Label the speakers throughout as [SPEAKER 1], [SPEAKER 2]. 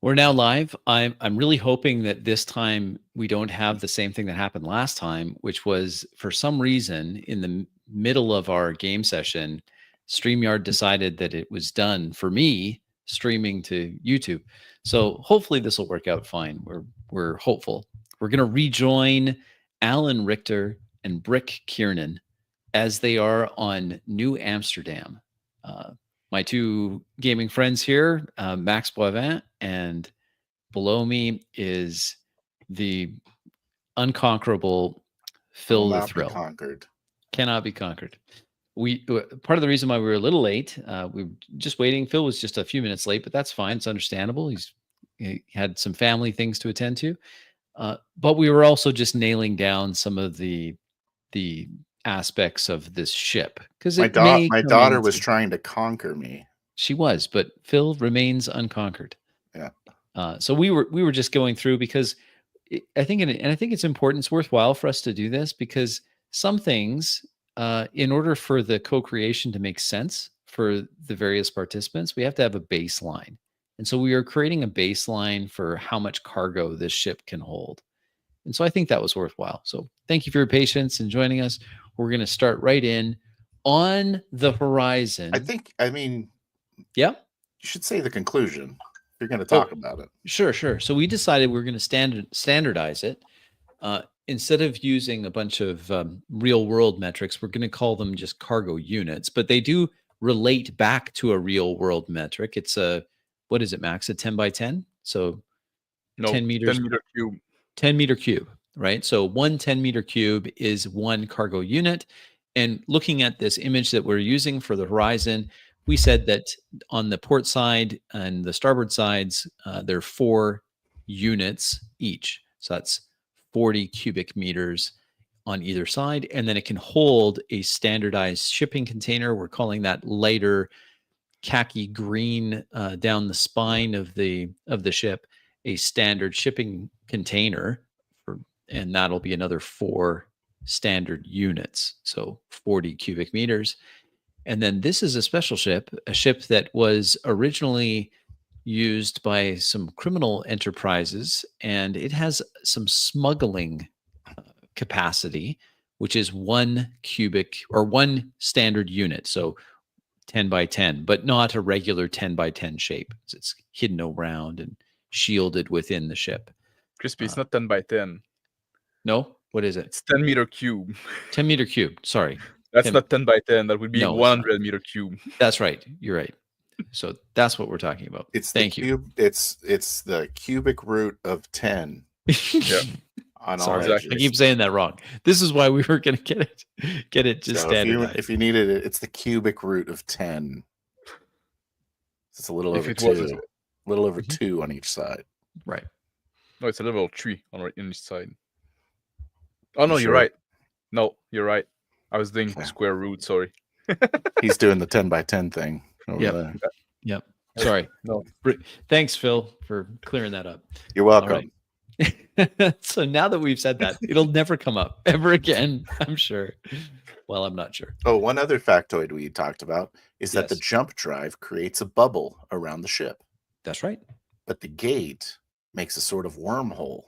[SPEAKER 1] We're now live. I'm really hoping that this time we don't have the same thing that happened last time, which was for some reason in the middle of our game session, StreamYard decided that it was done for me streaming to YouTube. So hopefully this will work out fine. We're hopeful. We're going to rejoin Alan Richter and Brick Kiernan as they are on New Amsterdam. My two gaming friends here, Max Boivin, and below me is the unconquerable Phil the Thrill.
[SPEAKER 2] Conquered.
[SPEAKER 1] Cannot be conquered. Part of the reason why we were a little late, we were just waiting. Phil was just a few minutes late, but that's fine. It's understandable. He had some family things to attend to. But we were also just nailing down some of the aspects of this ship because
[SPEAKER 2] my daughter was trying to conquer me.
[SPEAKER 1] She was, but Phil remains unconquered.
[SPEAKER 2] Yeah.
[SPEAKER 1] So we were just going through because I think it's important. It's worthwhile for us to do this because some things, in order for the co-creation to make sense for the various participants, we have to have a baseline. And so we are creating a baseline for how much cargo this ship can hold. And so I think that was worthwhile. So thank you for your patience and joining us. We're going to start right in on the horizon.
[SPEAKER 2] Yeah, you should say the conclusion. You're going to talk about it.
[SPEAKER 1] Sure. So we decided we're going to standardize it. Instead of using a bunch of real world metrics, we're going to call them just cargo units, but they do relate back to a real world metric. It's what is it, Max? A 10 by 10? So 10 meters.
[SPEAKER 3] 10 meter cube.
[SPEAKER 1] 10 meter cube, right? So 1 10 meter cube is 1 cargo unit. And looking at this image that we're using for the horizon, we said that on the port side and the starboard sides, there are 4 units each. So that's 40 cubic meters on either side. And then it can hold a standardized shipping container. We're calling that lighter khaki green down the spine of the ship, a standard shipping container, and that'll be another 4 standard units. So 40 cubic meters. And then this is a special ship, a ship that was originally used by some criminal enterprises, and it has some smuggling capacity, which is 1 cubic or 1 standard unit. So 10 by 10, but not a regular 10 by 10 shape. It's hidden around and shielded within the ship.
[SPEAKER 3] Crispy, it's not 10 by 10.
[SPEAKER 1] No? What is it?
[SPEAKER 3] It's 10 meter cube.
[SPEAKER 1] 10 meter cube. Sorry.
[SPEAKER 3] That's not 10 by 10. That would be 100 meter cube.
[SPEAKER 1] That's right. You're right. So that's what we're talking about. Thank you.
[SPEAKER 2] It's the cubic root of 10.
[SPEAKER 3] Yeah.
[SPEAKER 1] Sorry, I keep saying that wrong. This is why we were going to get it just standardized.
[SPEAKER 2] If you needed it, it's the cubic root of 10. It's a little over 2. A little over 2 on each side.
[SPEAKER 1] Right.
[SPEAKER 3] No, it's a level 3 on each side. Oh, no, you're right. No, you're right. I was doing square root, sorry.
[SPEAKER 2] He's doing the 10 by 10 thing over there.
[SPEAKER 1] Yep. Sorry.
[SPEAKER 3] No.
[SPEAKER 1] Thanks, Phil, for clearing that up.
[SPEAKER 2] You're welcome.
[SPEAKER 1] So now that we've said that, it'll never come up ever again, I'm sure. Well, I'm not sure.
[SPEAKER 2] Oh, one other factoid we talked about is that the jump drive creates a bubble around the ship.
[SPEAKER 1] That's right.
[SPEAKER 2] But the gate makes a sort of wormhole.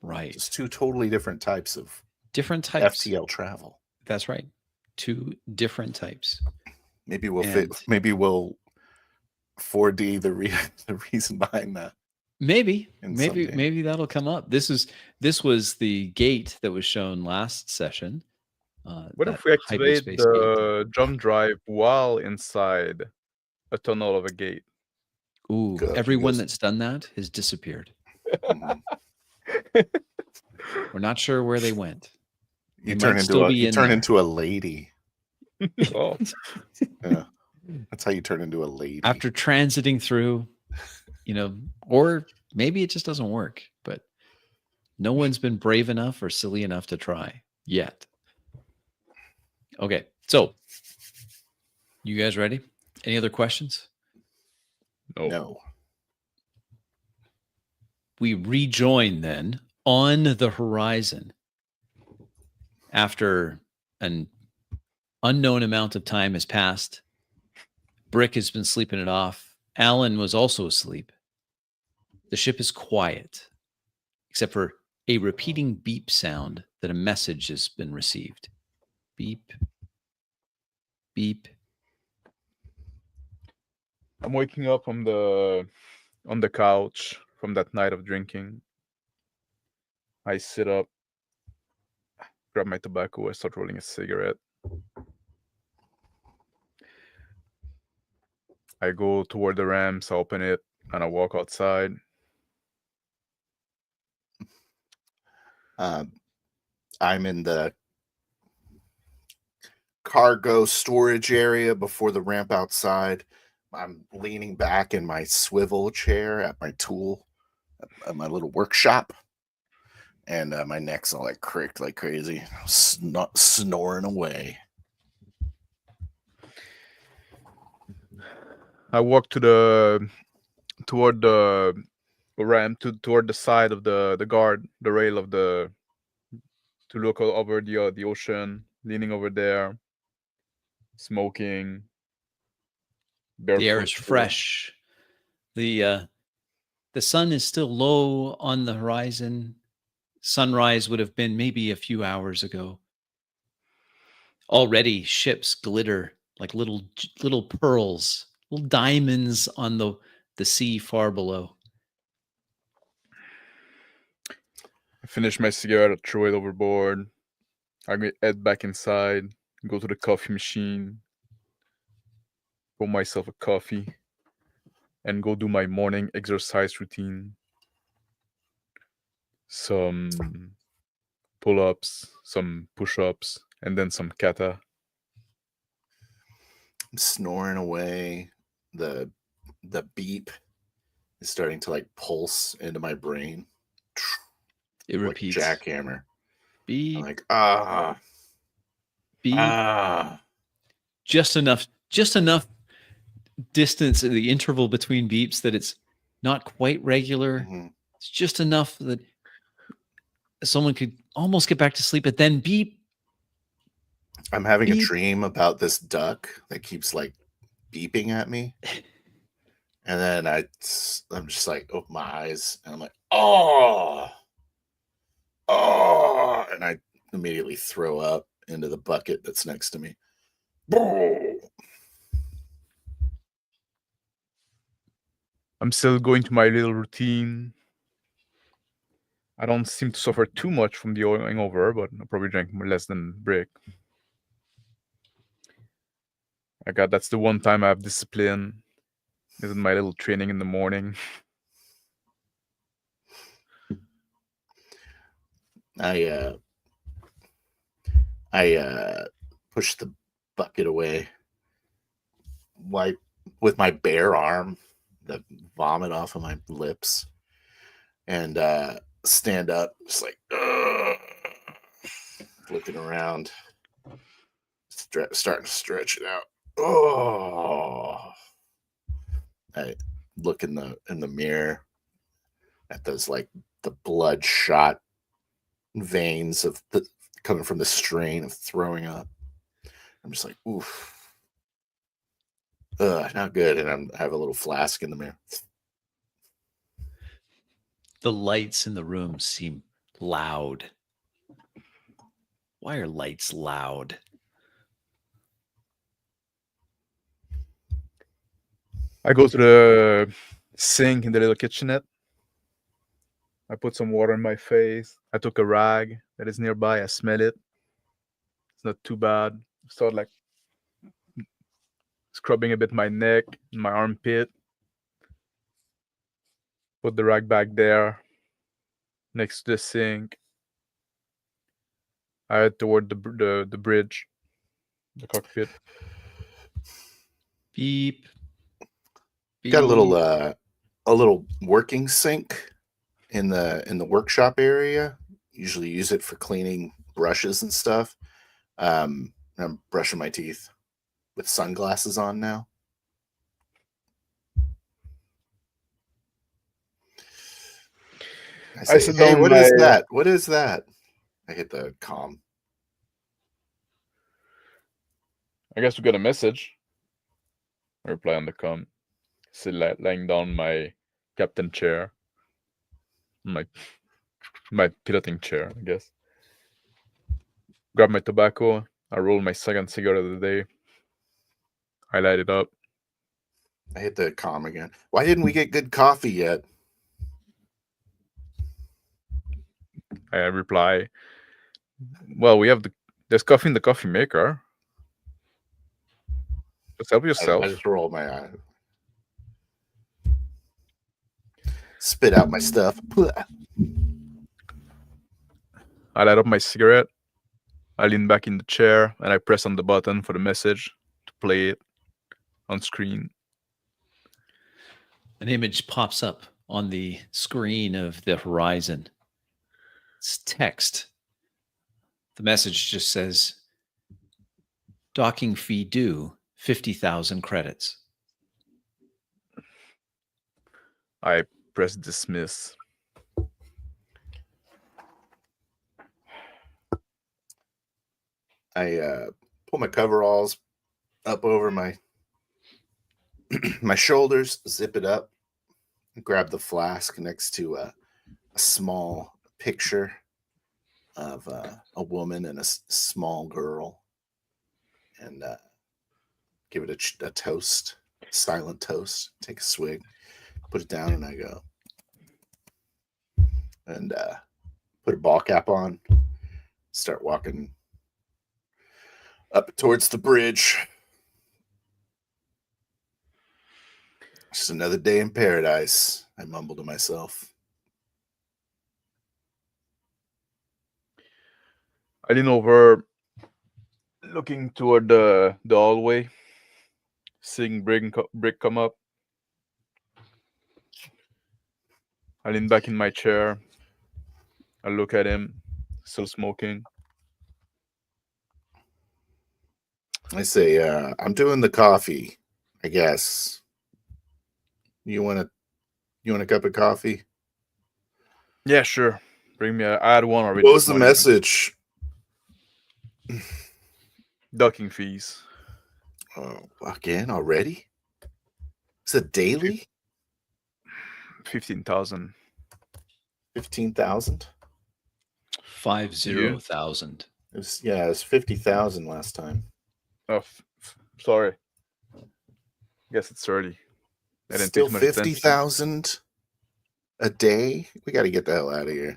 [SPEAKER 1] Right.
[SPEAKER 2] It's 2 totally different types of FTL travel.
[SPEAKER 1] That's right. 2 different types.
[SPEAKER 2] Maybe we'll 4D the reason behind that.
[SPEAKER 1] Maybe that'll come up. This was the gate that was shown last session.
[SPEAKER 3] What if we activate the jump drive while inside a tunnel of a gate?
[SPEAKER 1] Ooh, everyone that's done that has disappeared. We're not sure where they went.
[SPEAKER 2] You turn into a lady.
[SPEAKER 3] Oh.
[SPEAKER 2] Yeah. That's how you turn into a lady.
[SPEAKER 1] After transiting through, or maybe it just doesn't work, but no one's been brave enough or silly enough to try yet. Okay. So you guys ready? Any other questions?
[SPEAKER 2] No.
[SPEAKER 1] We rejoin then on the horizon after an unknown amount of time has passed. Brick has been sleeping it off. Alan was also asleep. The ship is quiet, except for a repeating beep sound that a message has been received. Beep, beep.
[SPEAKER 3] I'm waking up on the couch from that night of drinking. I sit up, grab my tobacco, I start rolling a cigarette. I go toward the ramps, I open it, and I walk outside.
[SPEAKER 2] I'm in the cargo storage area before the ramp outside. I'm leaning back in my swivel chair at my tool, at my little workshop, and my neck's all like cricked like crazy, snoring away.
[SPEAKER 3] I walk toward the ramp toward the side of the guard, the rail of to look over the ocean, leaning over there, smoking.
[SPEAKER 1] The air is fresh. The sun is still low on the horizon. Sunrise would have been maybe a few hours ago. Already ships glitter like little pearls, little diamonds on the sea far below.
[SPEAKER 3] I finish my cigarette, I throw it overboard. I head back inside, go to the coffee machine, pour myself a coffee, and go do my morning exercise routine. Some pull-ups, some push-ups, and then some kata.
[SPEAKER 2] I'm snoring away. The beep is starting to like pulse into my brain.
[SPEAKER 1] It repeats.
[SPEAKER 2] Like jackhammer.
[SPEAKER 1] Beep.
[SPEAKER 2] I'm like,
[SPEAKER 1] beep. Just enough distance in the interval between beeps that it's not quite regular. Mm-hmm. It's just enough that someone could almost get back to sleep, but then beep.
[SPEAKER 2] I'm having a dream about this duck that keeps like beeping at me. And then I'm just like, open my eyes and I'm like, oh, and I immediately throw up into the bucket that's next to me.
[SPEAKER 3] I'm still going to my little routine. I don't seem to suffer too much from the hangover, but I probably drank less than brick. That's the one time I have discipline. Is my little training in the morning.
[SPEAKER 2] I push the bucket away, wipe with my bare arm the vomit off of my lips, and stand up, just like looking around, starting to stretch it out. Oh, I look in the mirror at those like the bloodshot veins of coming from the strain of throwing up. I'm just like, oof, not good. And I have a little flask in the mirror.
[SPEAKER 1] The lights in the room seem loud. Why are lights loud?
[SPEAKER 3] I go to the sink in the little kitchenette. I put some water in my face. I took a rag that is nearby. I smell it. It's not too bad. I start like scrubbing a bit my neck and my armpit. Put the rag back there next to the sink. I head toward the bridge, the cockpit.
[SPEAKER 1] Beep. Beep.
[SPEAKER 2] Got a little working sink in the workshop area. Usually use it for cleaning brushes and stuff. I'm brushing my teeth with sunglasses on now. I say, hey, what is that? What is that? I hit the comm.
[SPEAKER 3] I guess we got a message. I reply on the comm. Still laying down my captain chair. my piloting chair, I guess. Grab my tobacco. I roll my second cigarette of the day. I light it up.
[SPEAKER 2] I hit the comm again. Why didn't we get good coffee yet?
[SPEAKER 3] I reply, well, there's coffee in the coffee maker. Just help yourself.
[SPEAKER 2] I just rolled my eye. Spit out my stuff.
[SPEAKER 3] I light up my cigarette. I lean back in the chair and I press on the button for the message to play it on screen.
[SPEAKER 1] An image pops up on the screen of the horizon. It's text. The message just says, docking fee due, 50,000 credits.
[SPEAKER 3] I press dismiss.
[SPEAKER 2] I pull my coveralls up over my my shoulders, zip it up, grab the flask next to a small picture of a woman and a small girl, and give it a toast, silent toast. Take a swig, put it down, and I go and put a ball cap on, start walking up towards the bridge. Just another day in paradise, I mumble to myself.
[SPEAKER 3] I lean over, looking toward the hallway, seeing Brick come up. I lean back in my chair. I look at him, still smoking.
[SPEAKER 2] I say, I'm doing the coffee, I guess. You want a cup of coffee?
[SPEAKER 3] Yeah, sure. Bring me. I had one already.
[SPEAKER 2] What was the message?
[SPEAKER 3] Docking fees.
[SPEAKER 2] Oh, again already? Is it daily?
[SPEAKER 3] 15,000.
[SPEAKER 2] 15,000?
[SPEAKER 1] 50,000.
[SPEAKER 2] It was 50,000 last time.
[SPEAKER 3] Oh, sorry. Guess it's early. I didn't
[SPEAKER 2] Still
[SPEAKER 3] pay too much attention.
[SPEAKER 2] 50,000 a day? We got to get the hell out of here.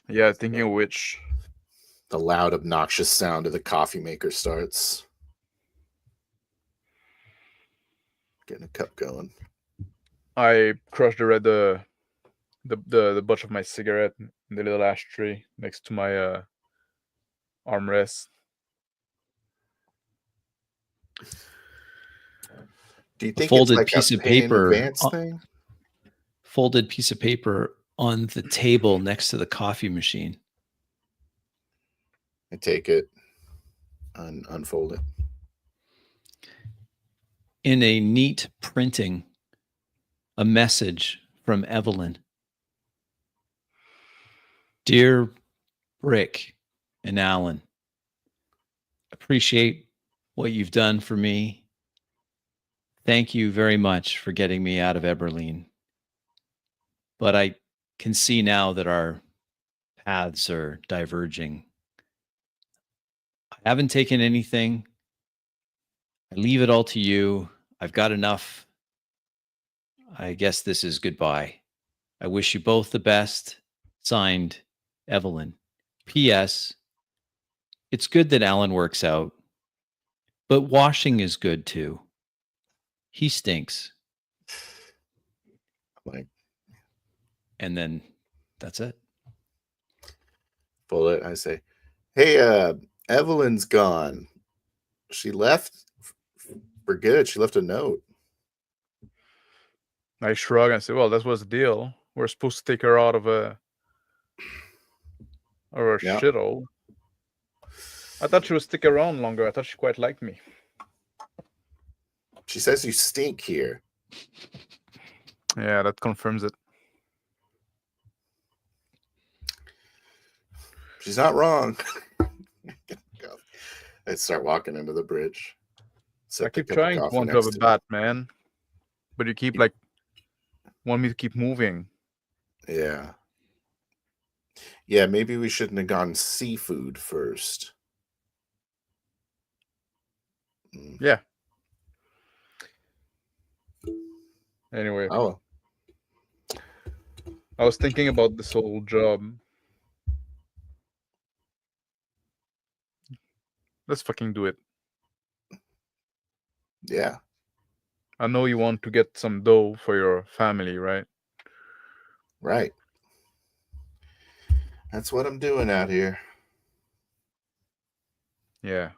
[SPEAKER 3] Yeah, thinking of which.
[SPEAKER 2] The loud, obnoxious sound of the coffee maker starts. Getting a cup going.
[SPEAKER 3] I crushed the butt of my cigarette in the little ashtray next to my armrest.
[SPEAKER 2] Do you think
[SPEAKER 1] folded
[SPEAKER 2] it's like
[SPEAKER 1] piece
[SPEAKER 2] a
[SPEAKER 1] of
[SPEAKER 2] pay in
[SPEAKER 1] paper
[SPEAKER 2] advance thing?
[SPEAKER 1] Folded piece of paper on the table next to the coffee machine.
[SPEAKER 2] I take it and unfold it.
[SPEAKER 1] In a neat printing, a message from Evelyn. Dear Rick and Alan, appreciate what you've done for me. Thank you very much for getting me out of Eberlein. But I can see now that our paths are diverging. I haven't taken anything. I leave it all to you. I've got enough. I guess this is goodbye. I wish you both the best. Signed, Evelyn. P.S. It's good that Alan works out, but washing is good too. He stinks.
[SPEAKER 2] Like,
[SPEAKER 1] and then that's it.
[SPEAKER 2] Pull it. I say, hey, Evelyn's gone. She left for good. She left a note.
[SPEAKER 3] I shrug and say, well, that was the deal. We're supposed to take her out of a shithole. I thought she would stick around longer. I thought she quite liked me.
[SPEAKER 2] She says you stink here.
[SPEAKER 3] Yeah, that confirms it.
[SPEAKER 2] She's not wrong. I start walking into the bridge.
[SPEAKER 3] I keep trying to want to have a bat, man. But you keep like want me to keep moving.
[SPEAKER 2] Yeah. Yeah, maybe we shouldn't have gone seafood first.
[SPEAKER 3] Yeah. Anyway,
[SPEAKER 2] Oh,
[SPEAKER 3] I was thinking about this whole job. Let's fucking do it.
[SPEAKER 2] yeah,
[SPEAKER 3] I know you want to get some dough for your family, right?
[SPEAKER 2] right. That's what I'm doing out here.
[SPEAKER 3] Yeah.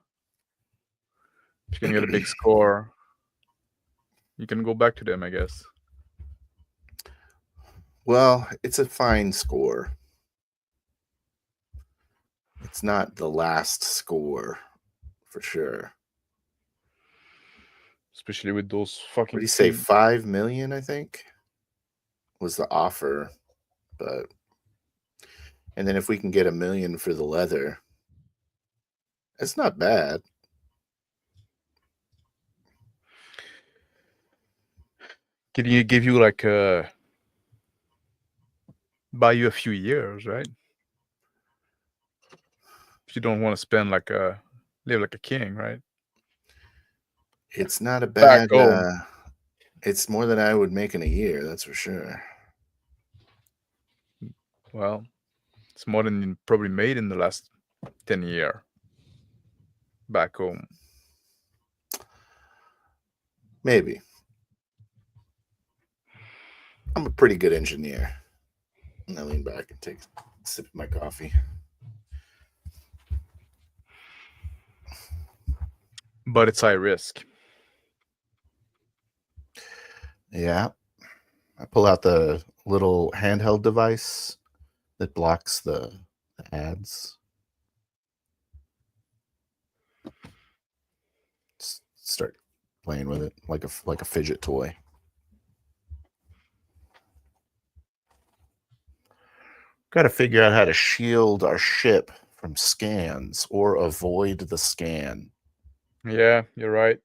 [SPEAKER 3] If you can get a big score, you can go back to them, I guess.
[SPEAKER 2] Well, it's a fine score. It's not the last score, for sure.
[SPEAKER 3] Especially with those
[SPEAKER 2] What
[SPEAKER 3] fucking
[SPEAKER 2] do you say?
[SPEAKER 3] feet.
[SPEAKER 2] 5 million, I think, was the offer. But and then if we can get $1 million for the leather, it's not bad.
[SPEAKER 3] Can you give you like buy you a few years, right? If you don't want to spend like live like a king, right?
[SPEAKER 2] It's not a
[SPEAKER 3] Back
[SPEAKER 2] bad.
[SPEAKER 3] home.
[SPEAKER 2] It's more than I would make in a year. That's for sure.
[SPEAKER 3] Well, it's more than you probably made in the last 10 years back home.
[SPEAKER 2] Maybe. I'm a pretty good engineer. And I lean back and take a sip of my coffee.
[SPEAKER 3] But it's high risk.
[SPEAKER 2] Yeah. I pull out the little handheld device that blocks the ads. Start playing with it like a fidget toy. Got to figure out how to shield our ship from scans or avoid the scan.
[SPEAKER 3] Yeah, you're right.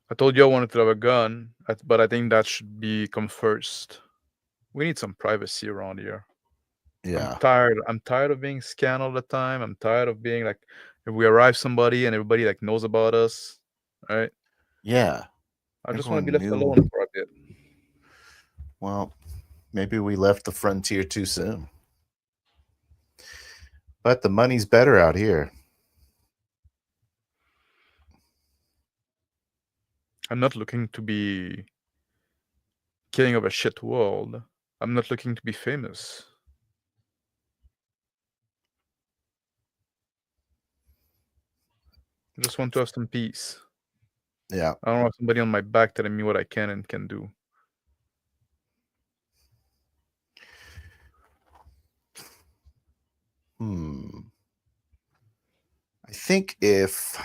[SPEAKER 3] I told you I wanted to have a gun, but I think that should come first. We need some privacy around here.
[SPEAKER 2] Yeah.
[SPEAKER 3] I'm tired of being scanned all the time. I'm tired of being like, if we arrive somebody and everybody like knows about us, right?
[SPEAKER 2] Yeah.
[SPEAKER 3] I just want to
[SPEAKER 2] Everyone
[SPEAKER 3] be left
[SPEAKER 2] knew.
[SPEAKER 3] alone for a bit.
[SPEAKER 2] Well, maybe we left the frontier too soon. But the money's better out here.
[SPEAKER 3] I'm not looking to be king of a shit world. I'm not looking to be famous. I just want to have some peace.
[SPEAKER 2] Yeah.
[SPEAKER 3] I don't want somebody on my back telling me what I can and can do.
[SPEAKER 2] I think if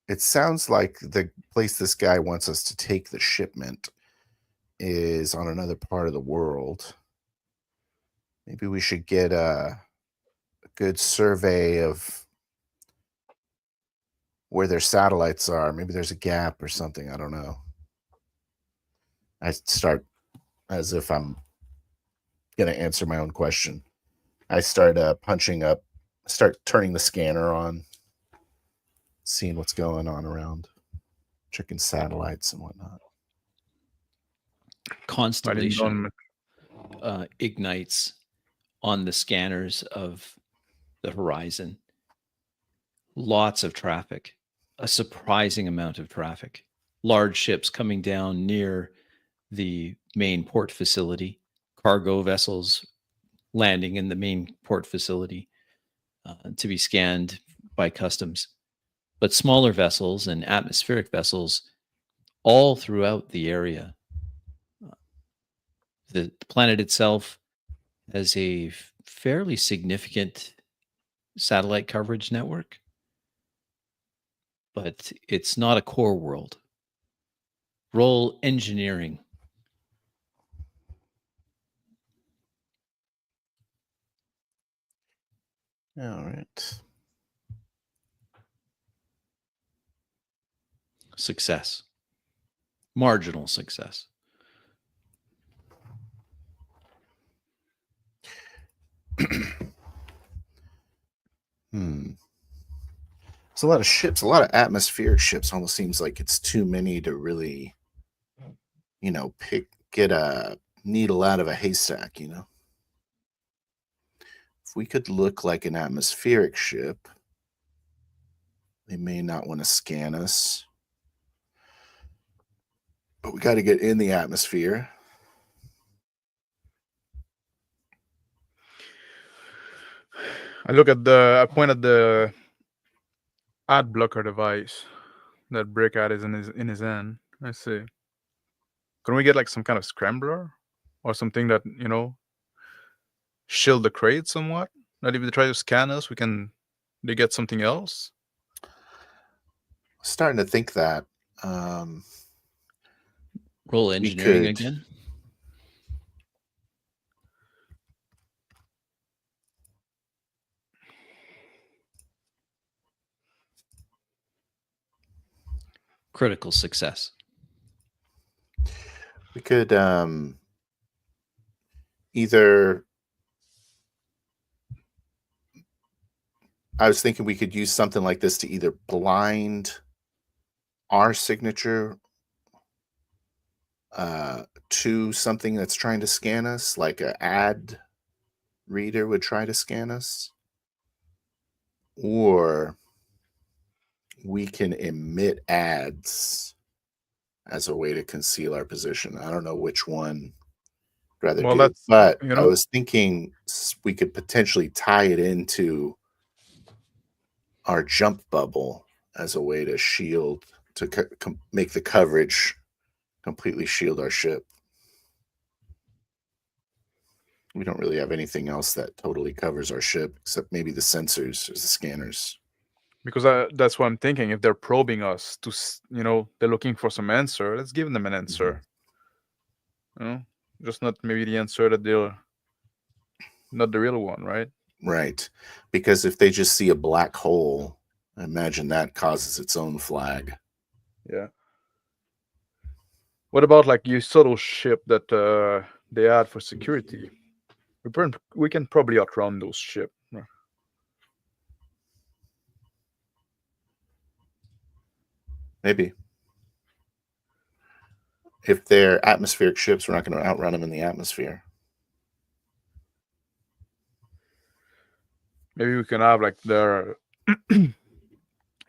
[SPEAKER 2] it sounds like the place this guy wants us to take the shipment is on another part of the world, maybe we should get a good survey of where their satellites are. Maybe there's a gap or something. I don't know. I start as if I'm going to answer my own question. I start punching up, start turning the scanner on, seeing what's going on around, checking satellites and whatnot.
[SPEAKER 1] Constellation ignites on the scanners of the horizon. Lots of traffic, a surprising amount of traffic. Large ships coming down near the main port facility, cargo vessels landing in the main port facility to be scanned by customs. But smaller vessels and atmospheric vessels all throughout the area. The planet itself has a fairly significant satellite coverage network, but it's not a core world. Roll engineering.
[SPEAKER 2] All right.
[SPEAKER 1] Success. Marginal success.
[SPEAKER 2] It's a lot of ships, a lot of atmospheric ships. Almost seems like it's too many to really, get a needle out of a haystack. If we could look like an atmospheric ship, they may not want to scan us, but we got to get in the atmosphere.
[SPEAKER 3] I point at the ad blocker device that Brickad is in his hand. I see. Can we get like some kind of scrambler or something that shield the crate somewhat? That if they try to scan us, they get something else.
[SPEAKER 2] Starting to think that.
[SPEAKER 1] Roll engineering
[SPEAKER 2] could-
[SPEAKER 1] again. Critical success.
[SPEAKER 2] We could either. I was thinking we could use something like this to either blind our signature to something that's trying to scan us, like an ad reader would try to scan us, or we can emit ads as a way to conceal our position. I don't know which one I'd rather
[SPEAKER 3] Well,
[SPEAKER 2] do,
[SPEAKER 3] that's
[SPEAKER 2] but I was thinking we could potentially tie it into our jump bubble as a way to shield, to make the coverage completely shield our ship. We don't really have anything else that totally covers our ship except maybe the sensors or the scanners.
[SPEAKER 3] because that's what I'm thinking. If they're probing us to, they're looking for some answer, let's give them an answer. Just not maybe the answer that they're not the real one, right?
[SPEAKER 2] Right. Because if they just see a black hole, I imagine that causes its own flag.
[SPEAKER 3] Yeah. What about like you subtle ship that they add for security? We can probably outrun those ships.
[SPEAKER 2] Maybe. If they're atmospheric ships, we're not going to outrun them in the atmosphere.
[SPEAKER 3] Maybe we can have like their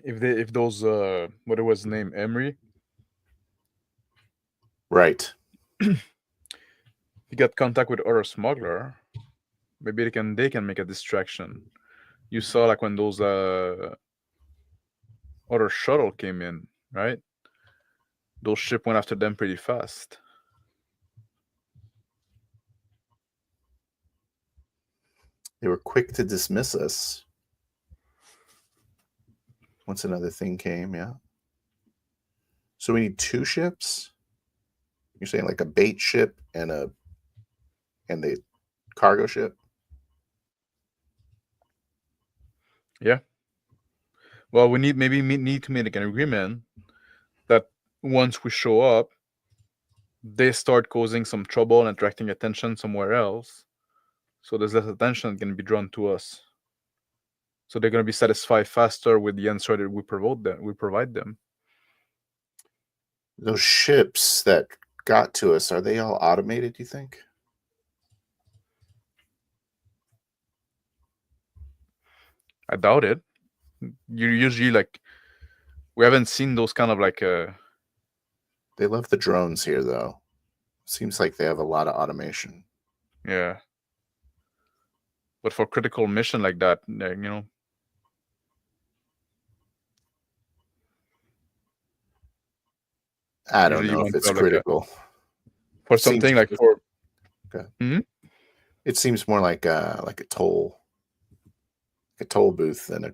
[SPEAKER 3] if those what it was named Emery.
[SPEAKER 2] Right.
[SPEAKER 3] You get contact with other smuggler, maybe they can make a distraction. You saw like when those other shuttle came in, right? Those ship went after them pretty fast.
[SPEAKER 2] They were quick to dismiss us once another thing came, yeah. So we need two ships? You're saying like a bait ship and the cargo ship?
[SPEAKER 3] Yeah. Well, we need to make an agreement that once we show up, they start causing some trouble and attracting attention somewhere else. So there's less attention can be drawn to us. So they're going to be satisfied faster with the answer that we provide them.
[SPEAKER 2] Those ships that got to us, are they all automated, you think?
[SPEAKER 3] I doubt it. You usually like we haven't seen those kind of like
[SPEAKER 2] They love the drones here, though. Seems like they have a lot of automation.
[SPEAKER 3] yeah. But for critical mission like that,
[SPEAKER 2] I don't
[SPEAKER 3] usually you
[SPEAKER 2] know if
[SPEAKER 3] want to
[SPEAKER 2] it's
[SPEAKER 3] have like
[SPEAKER 2] critical.
[SPEAKER 3] for
[SPEAKER 2] It seems
[SPEAKER 3] something like for
[SPEAKER 2] Okay.
[SPEAKER 3] Hmm?
[SPEAKER 2] It seems more like a toll booth than a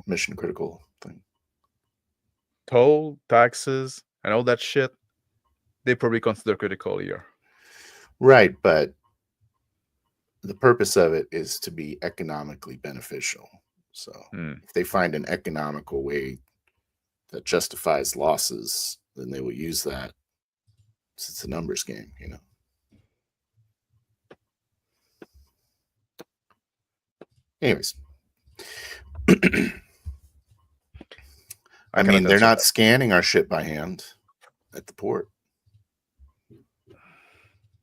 [SPEAKER 2] mission critical thing.
[SPEAKER 3] toll, taxes, and all that shit, they probably consider critical here.
[SPEAKER 2] Right, but the purpose of it is to be economically beneficial. So if they find an economical way that justifies losses, then they will use that. It's a numbers game, Anyways, I
[SPEAKER 3] cannot
[SPEAKER 2] mean, they're
[SPEAKER 3] answer
[SPEAKER 2] not
[SPEAKER 3] that.
[SPEAKER 2] scanning our shit by hand at the port.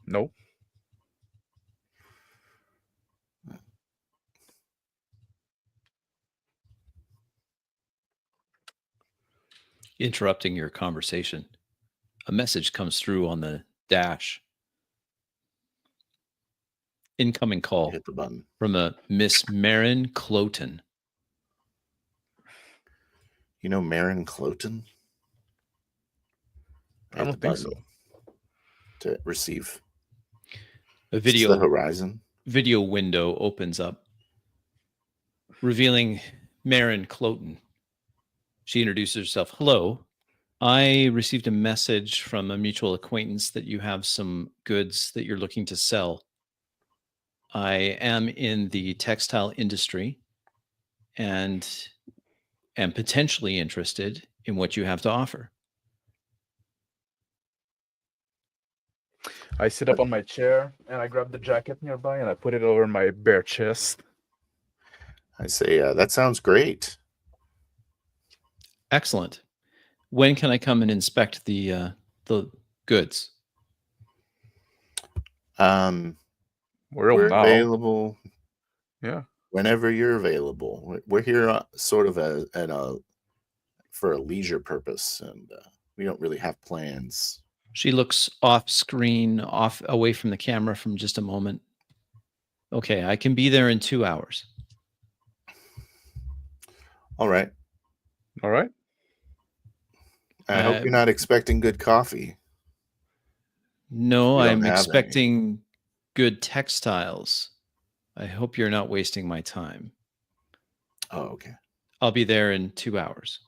[SPEAKER 3] No.
[SPEAKER 1] Interrupting your conversation, a message comes through on the dash. Incoming call
[SPEAKER 2] Hit the button.
[SPEAKER 1] from a Miss Marin Cloten.
[SPEAKER 2] You know Marin Cloten?
[SPEAKER 3] I don't think so.
[SPEAKER 2] To receive.
[SPEAKER 1] A
[SPEAKER 2] Is this
[SPEAKER 1] video
[SPEAKER 2] the horizon.
[SPEAKER 1] Video window opens up, revealing Marin Cloten. She introduces herself. Hello. I received a message from a mutual acquaintance that you have some goods that you're looking to sell. I am in the textile industry and am potentially interested in what you have to offer.
[SPEAKER 3] I sit up on my chair and I grab the jacket nearby and I put it over my bare chest.
[SPEAKER 2] I say, that sounds great.
[SPEAKER 1] Excellent. When can I come and inspect the goods?
[SPEAKER 3] We're now.
[SPEAKER 2] Available.
[SPEAKER 3] Yeah.
[SPEAKER 2] Whenever you're available. We're here sort of for a leisure purpose, and we don't really have plans.
[SPEAKER 1] She looks off screen, away from the camera from just a moment. Okay, I can be there in 2 hours.
[SPEAKER 2] All right.
[SPEAKER 3] All right.
[SPEAKER 2] I hope you're not expecting good coffee.
[SPEAKER 1] No,
[SPEAKER 2] We don't
[SPEAKER 1] I'm
[SPEAKER 2] have any.
[SPEAKER 1] expecting good textiles. I hope you're not wasting my time.
[SPEAKER 2] Oh, okay.
[SPEAKER 1] I'll be there in 2 hours.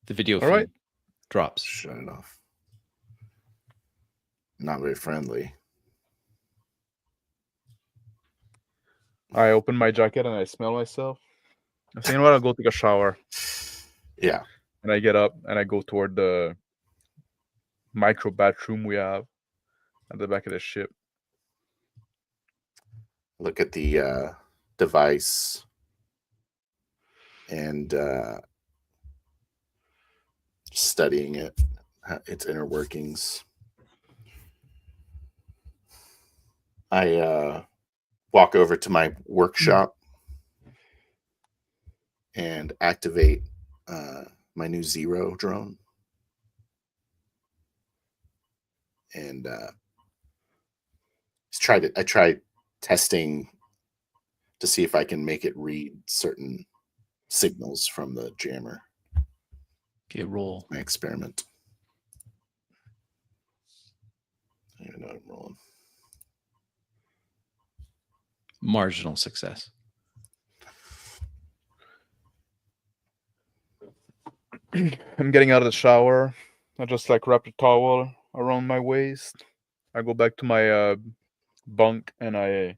[SPEAKER 1] The video feed
[SPEAKER 3] right.
[SPEAKER 1] drops.
[SPEAKER 2] Shut it off. Not very friendly.
[SPEAKER 3] I open my jacket and I smell myself. I say, you know what? I'll go take a shower.
[SPEAKER 2] Yeah.
[SPEAKER 3] And I get up and I go toward the micro bathroom we have at the back of the ship.
[SPEAKER 2] Look at the device and studying it, its inner workings. I walk over to my workshop and activate my new Zero drone. And I tried testing to see if I can make it read certain signals from the jammer.
[SPEAKER 1] Okay, roll.
[SPEAKER 2] My experiment. I don't even know I'm rolling.
[SPEAKER 1] Marginal success.
[SPEAKER 3] I'm getting out of the shower. I just wrap a towel around my waist. I go back to my bunk and I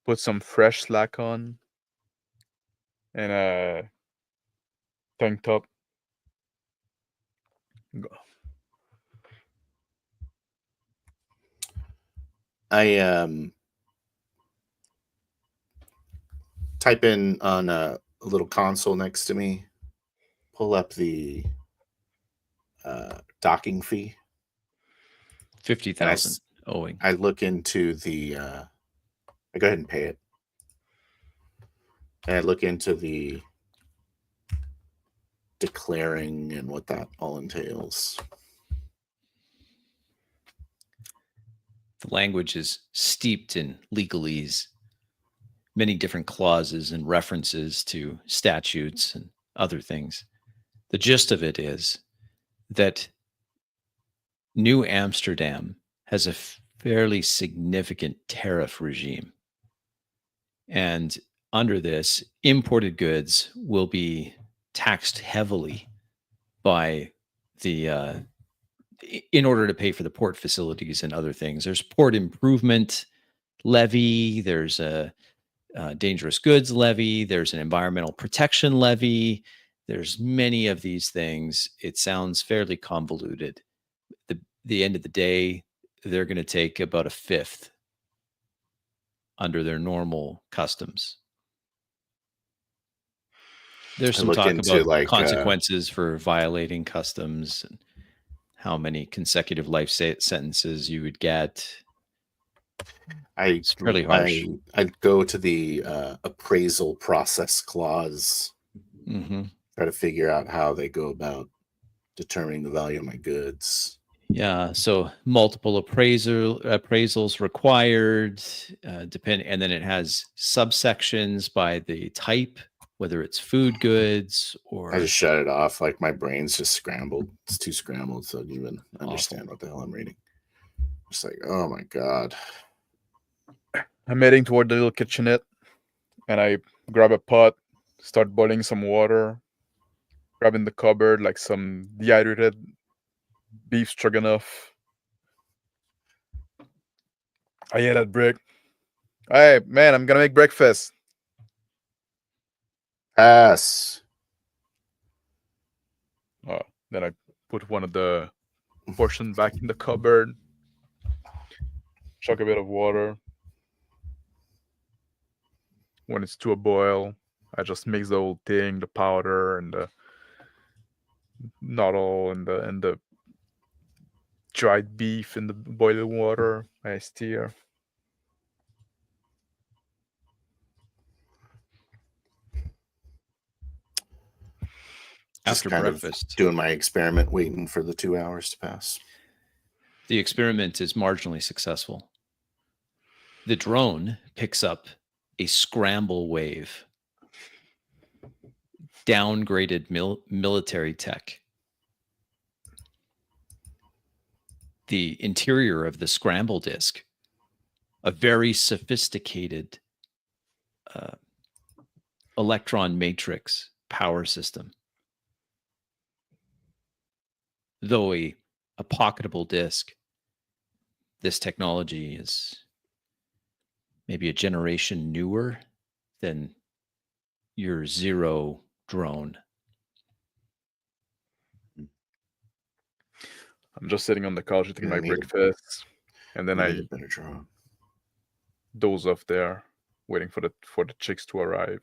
[SPEAKER 3] put some fresh slack on and a tank top.
[SPEAKER 2] I type in on a little console next to me, pull up the docking fee.
[SPEAKER 1] 50,000 owing.
[SPEAKER 2] I look into the I go ahead and pay it. And I look into the declaring and what that all entails.
[SPEAKER 1] The language is steeped in legalese, many different clauses and references to statutes and other things. The gist of it is that New Amsterdam has a fairly significant tariff regime. And under this, imported goods will be taxed heavily by the in order to pay for the port facilities and other things. There's port improvement levy, there's a dangerous goods levy, there's an environmental protection levy, there's many of these things. It sounds fairly convoluted. The end of the day, they're going to take about a fifth under their normal customs. There's
[SPEAKER 2] I
[SPEAKER 1] some
[SPEAKER 2] look
[SPEAKER 1] talk
[SPEAKER 2] into
[SPEAKER 1] about
[SPEAKER 2] like
[SPEAKER 1] consequences for violating customs and how many consecutive life sentences you would get. It's fairly harsh.
[SPEAKER 2] I go to the appraisal process clause,
[SPEAKER 1] Hmm.
[SPEAKER 2] try to figure out how they go about determining the value of my goods.
[SPEAKER 1] Yeah, so multiple appraisals required, depend, and then it has subsections by the type, whether it's food goods
[SPEAKER 2] I
[SPEAKER 1] or
[SPEAKER 2] just shut it off. Like my brain's just scrambled. It's too scrambled so I don't even
[SPEAKER 1] awful.
[SPEAKER 2] understand what the hell I'm reading. Just like, oh my god.
[SPEAKER 3] I'm heading toward the little kitchenette, and I grab a pot, start boiling some water, grab in the cupboard like some dehydrated beef stroganoff. I hear that brick. Hey, man, I'm gonna make breakfast.
[SPEAKER 2] Pass.
[SPEAKER 3] Then I put one of the portion back in the cupboard, chuck a bit of water. When it's to a boil, I just mix the whole thing, the powder and the noodle and the dried beef in the boiling water. I stir.
[SPEAKER 2] Just
[SPEAKER 1] After
[SPEAKER 2] kind
[SPEAKER 1] breakfast.
[SPEAKER 2] of doing my experiment, waiting for the 2 hours to pass.
[SPEAKER 1] The experiment is marginally successful. The drone picks up a scramble wave, downgraded military tech. The interior of the scramble disk, a very sophisticated electron matrix power system. Though a pocketable disk, this technology is maybe a generation newer than your Zero drone.
[SPEAKER 3] I'm just sitting on the couch eating my
[SPEAKER 2] I need a-
[SPEAKER 3] breakfast, and then
[SPEAKER 2] I
[SPEAKER 3] I
[SPEAKER 2] need a better drone.
[SPEAKER 3] doze off there, waiting for the chicks to arrive.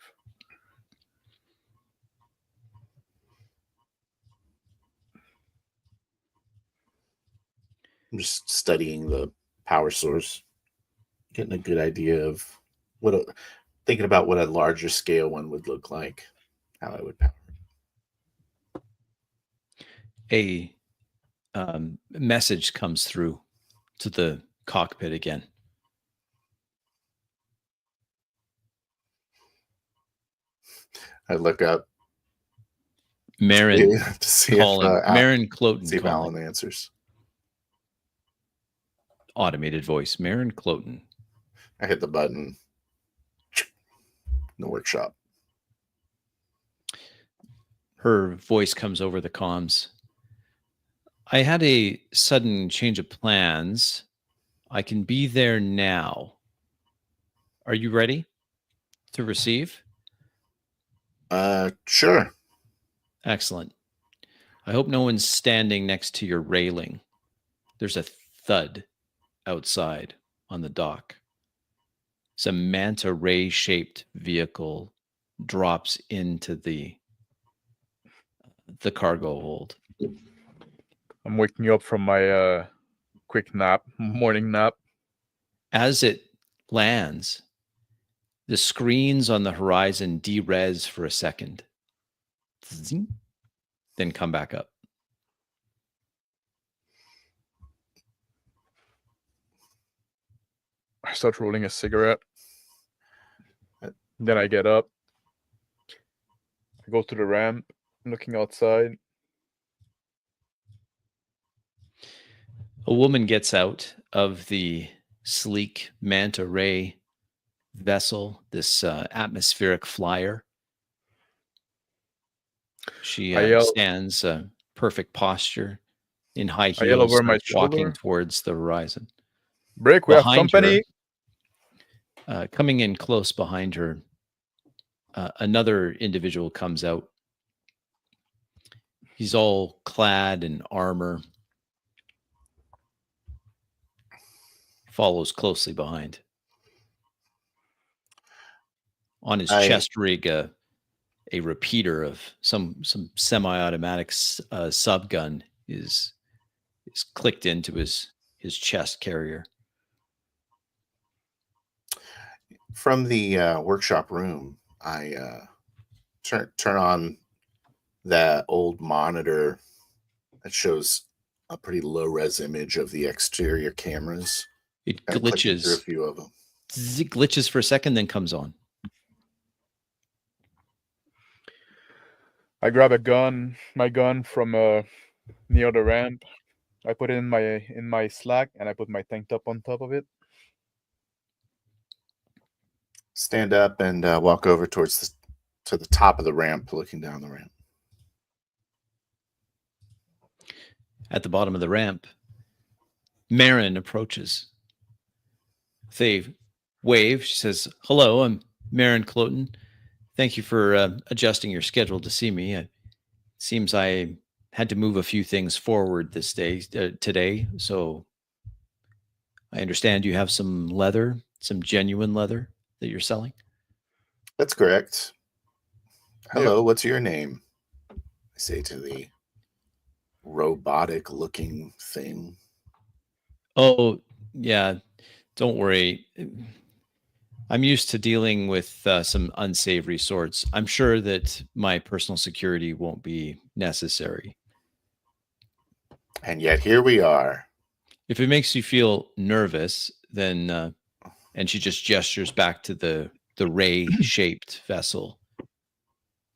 [SPEAKER 2] I'm just studying the power source, getting a good idea of thinking about what a larger scale one would look like, how I would power it.
[SPEAKER 1] A message comes through to the cockpit again.
[SPEAKER 2] I look up
[SPEAKER 1] Marin
[SPEAKER 2] to see
[SPEAKER 1] calling. Marin
[SPEAKER 2] see
[SPEAKER 1] Cloten
[SPEAKER 2] if
[SPEAKER 1] calling.
[SPEAKER 2] Alan answers.
[SPEAKER 1] Automated voice. Marin Cloten.
[SPEAKER 2] I hit the button. In the workshop.
[SPEAKER 1] Her voice comes over the comms. I had a sudden change of plans. I can be there now. Are you ready to receive?
[SPEAKER 2] Sure.
[SPEAKER 1] Excellent. I hope no one's standing next to your railing. There's a thud outside on the dock. Some manta ray shaped vehicle drops into the cargo hold.
[SPEAKER 3] I'm waking up from my quick nap, morning nap.
[SPEAKER 1] As it lands, the screens on the horizon de-res for a second, then come back up.
[SPEAKER 3] I start rolling a cigarette. Then I get up. I go to the ramp, looking outside.
[SPEAKER 1] A woman gets out of the sleek manta ray vessel, this atmospheric flyer. She stands perfect posture in high
[SPEAKER 3] I yell
[SPEAKER 1] heels,
[SPEAKER 3] over my
[SPEAKER 1] walking
[SPEAKER 3] shoulder.
[SPEAKER 1] towards the horizon.
[SPEAKER 3] Break, we have
[SPEAKER 1] Behind
[SPEAKER 3] company.
[SPEAKER 1] her, coming in close behind her, another individual comes out. He's all clad in armor, follows closely behind. On his
[SPEAKER 2] I
[SPEAKER 1] chest rig, a repeater of some semi-automatic sub gun is clicked into his chest carrier.
[SPEAKER 2] from the workshop room. I turn on that old monitor that shows a pretty low res image of the exterior cameras.
[SPEAKER 1] It
[SPEAKER 2] Kind of clicking through a
[SPEAKER 1] glitches.
[SPEAKER 2] few of them.
[SPEAKER 1] It glitches for a second, then comes on.
[SPEAKER 3] I grab my gun from near the ramp. I put it in my slack, and I put my tank top on top of it.
[SPEAKER 2] Stand up and walk over towards to the top of the ramp, looking down the ramp.
[SPEAKER 1] At the bottom of the ramp, Marin approaches. They wave. She says, "Hello, I'm Marin Cloten. Thank you for adjusting your schedule to see me. It seems I had to move a few things forward today. So I understand you have some leather, some genuine leather that you're selling."
[SPEAKER 2] That's correct.
[SPEAKER 3] Yeah.
[SPEAKER 2] Hello, what's your name? I say to the robotic-looking thing.
[SPEAKER 1] Oh, yeah. Don't worry. I'm used to dealing with some unsavory sorts. I'm sure that my personal security won't be necessary.
[SPEAKER 2] And yet here we are.
[SPEAKER 1] If it makes you feel nervous, then and she just gestures back to the ray-shaped vessel,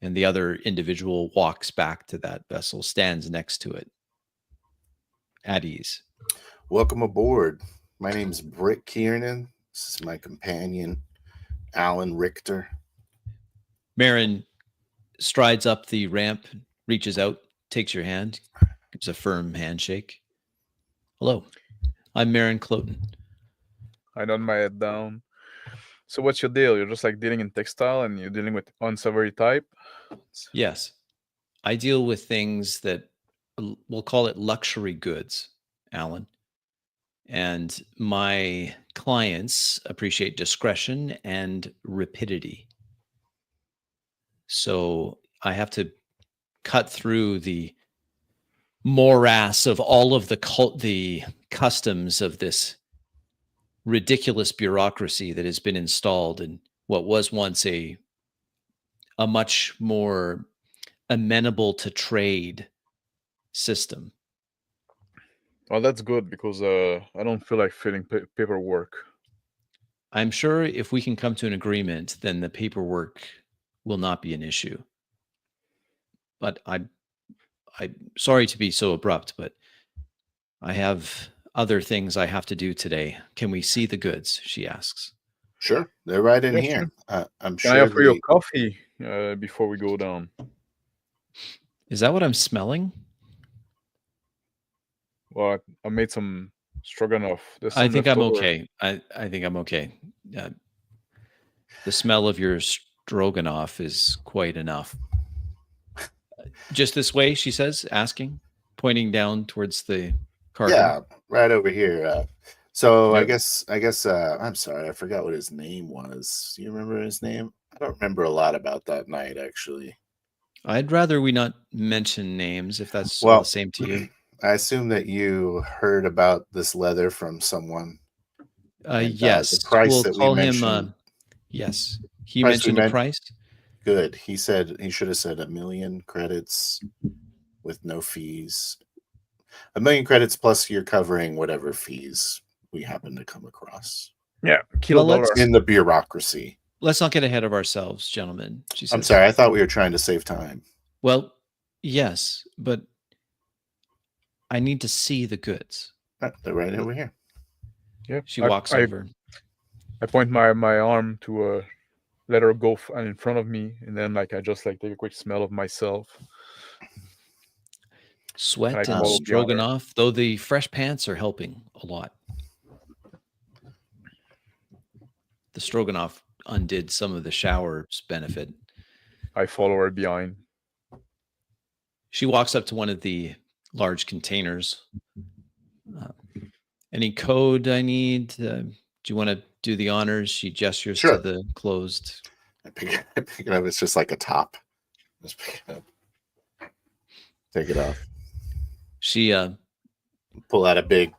[SPEAKER 1] and the other individual walks back to that vessel, stands next to it, at ease.
[SPEAKER 2] Welcome aboard. My name's Britt Kiernan. This is my companion, Alan Richter.
[SPEAKER 1] Marin strides up the ramp, reaches out, takes your hand, gives a firm handshake. "Hello, I'm Marin Cloten."
[SPEAKER 3] I nod my head down. So what's your deal? You're just like dealing in textile, and you're dealing with unsavory type.
[SPEAKER 1] Yes, I deal with things that we'll call it luxury goods, Alan. And my clients appreciate discretion and rapidity. So I have to cut through the morass of all of the customs of this ridiculous bureaucracy that has been installed in what was once a much more amenable to trade system.
[SPEAKER 3] Well, that's good because I don't feel like filling paperwork.
[SPEAKER 1] I'm sure if we can come to an agreement, then the paperwork will not be an issue. But I'm sorry to be so abrupt, but I have other things I have to do today. Can we see the goods? She asks.
[SPEAKER 2] Sure, they're right in
[SPEAKER 3] Yeah,
[SPEAKER 2] here. I'm
[SPEAKER 3] Can I
[SPEAKER 2] sure
[SPEAKER 3] offer you a coffee before we go down?
[SPEAKER 1] Is that what I'm smelling?
[SPEAKER 3] Well, I made some stroganoff. There's
[SPEAKER 1] I
[SPEAKER 3] some
[SPEAKER 1] think I'm
[SPEAKER 3] leftover.
[SPEAKER 1] okay. I think I'm okay. The smell of your stroganoff is quite enough. Just this way, she says, asking, pointing down towards the cargo.
[SPEAKER 2] Yeah, right over here. So
[SPEAKER 3] Yeah.
[SPEAKER 2] I guess I'm sorry, I forgot what his name was. Do you remember his name? I don't remember a lot about that night, actually.
[SPEAKER 1] I'd rather we not mention names if that's all
[SPEAKER 2] Well,
[SPEAKER 1] the same to you.
[SPEAKER 2] I assume that you heard about this leather from someone. And,
[SPEAKER 1] Yes,
[SPEAKER 2] the price
[SPEAKER 1] we'll
[SPEAKER 2] that we
[SPEAKER 1] call him.
[SPEAKER 2] mentioned.
[SPEAKER 1] Yes, he
[SPEAKER 2] Price we
[SPEAKER 1] mentioned a
[SPEAKER 2] meant-
[SPEAKER 1] price.
[SPEAKER 2] Good. He said he should have said 1 million credits with no fees. 1 million credits plus you're covering whatever fees we happen to come across
[SPEAKER 3] Yeah, kilo
[SPEAKER 1] Well, let's-
[SPEAKER 3] dollar.
[SPEAKER 2] in the bureaucracy.
[SPEAKER 1] Let's not get ahead of ourselves, gentlemen. She says.
[SPEAKER 2] I'm sorry, I thought we were trying to save time.
[SPEAKER 1] Well, yes, but I need to see the goods.
[SPEAKER 2] They're right over here.
[SPEAKER 3] Yeah.
[SPEAKER 1] She walks over.
[SPEAKER 3] I point my arm to let her go in front of me, and then like I just like take a quick smell of myself.
[SPEAKER 1] Sweat
[SPEAKER 3] And I
[SPEAKER 1] and
[SPEAKER 3] follow behind her.
[SPEAKER 1] stroganoff, though the fresh pants are helping a lot. The stroganoff undid some of the shower's benefit.
[SPEAKER 3] I follow her behind.
[SPEAKER 1] She walks up to one of the large containers. Any code I need? Do you want to do the honors? She gestures
[SPEAKER 2] Sure.
[SPEAKER 1] to the closed.
[SPEAKER 2] I pick it up. It's just like a top. Just pick it up. Take it off.
[SPEAKER 1] She
[SPEAKER 2] Pull out a big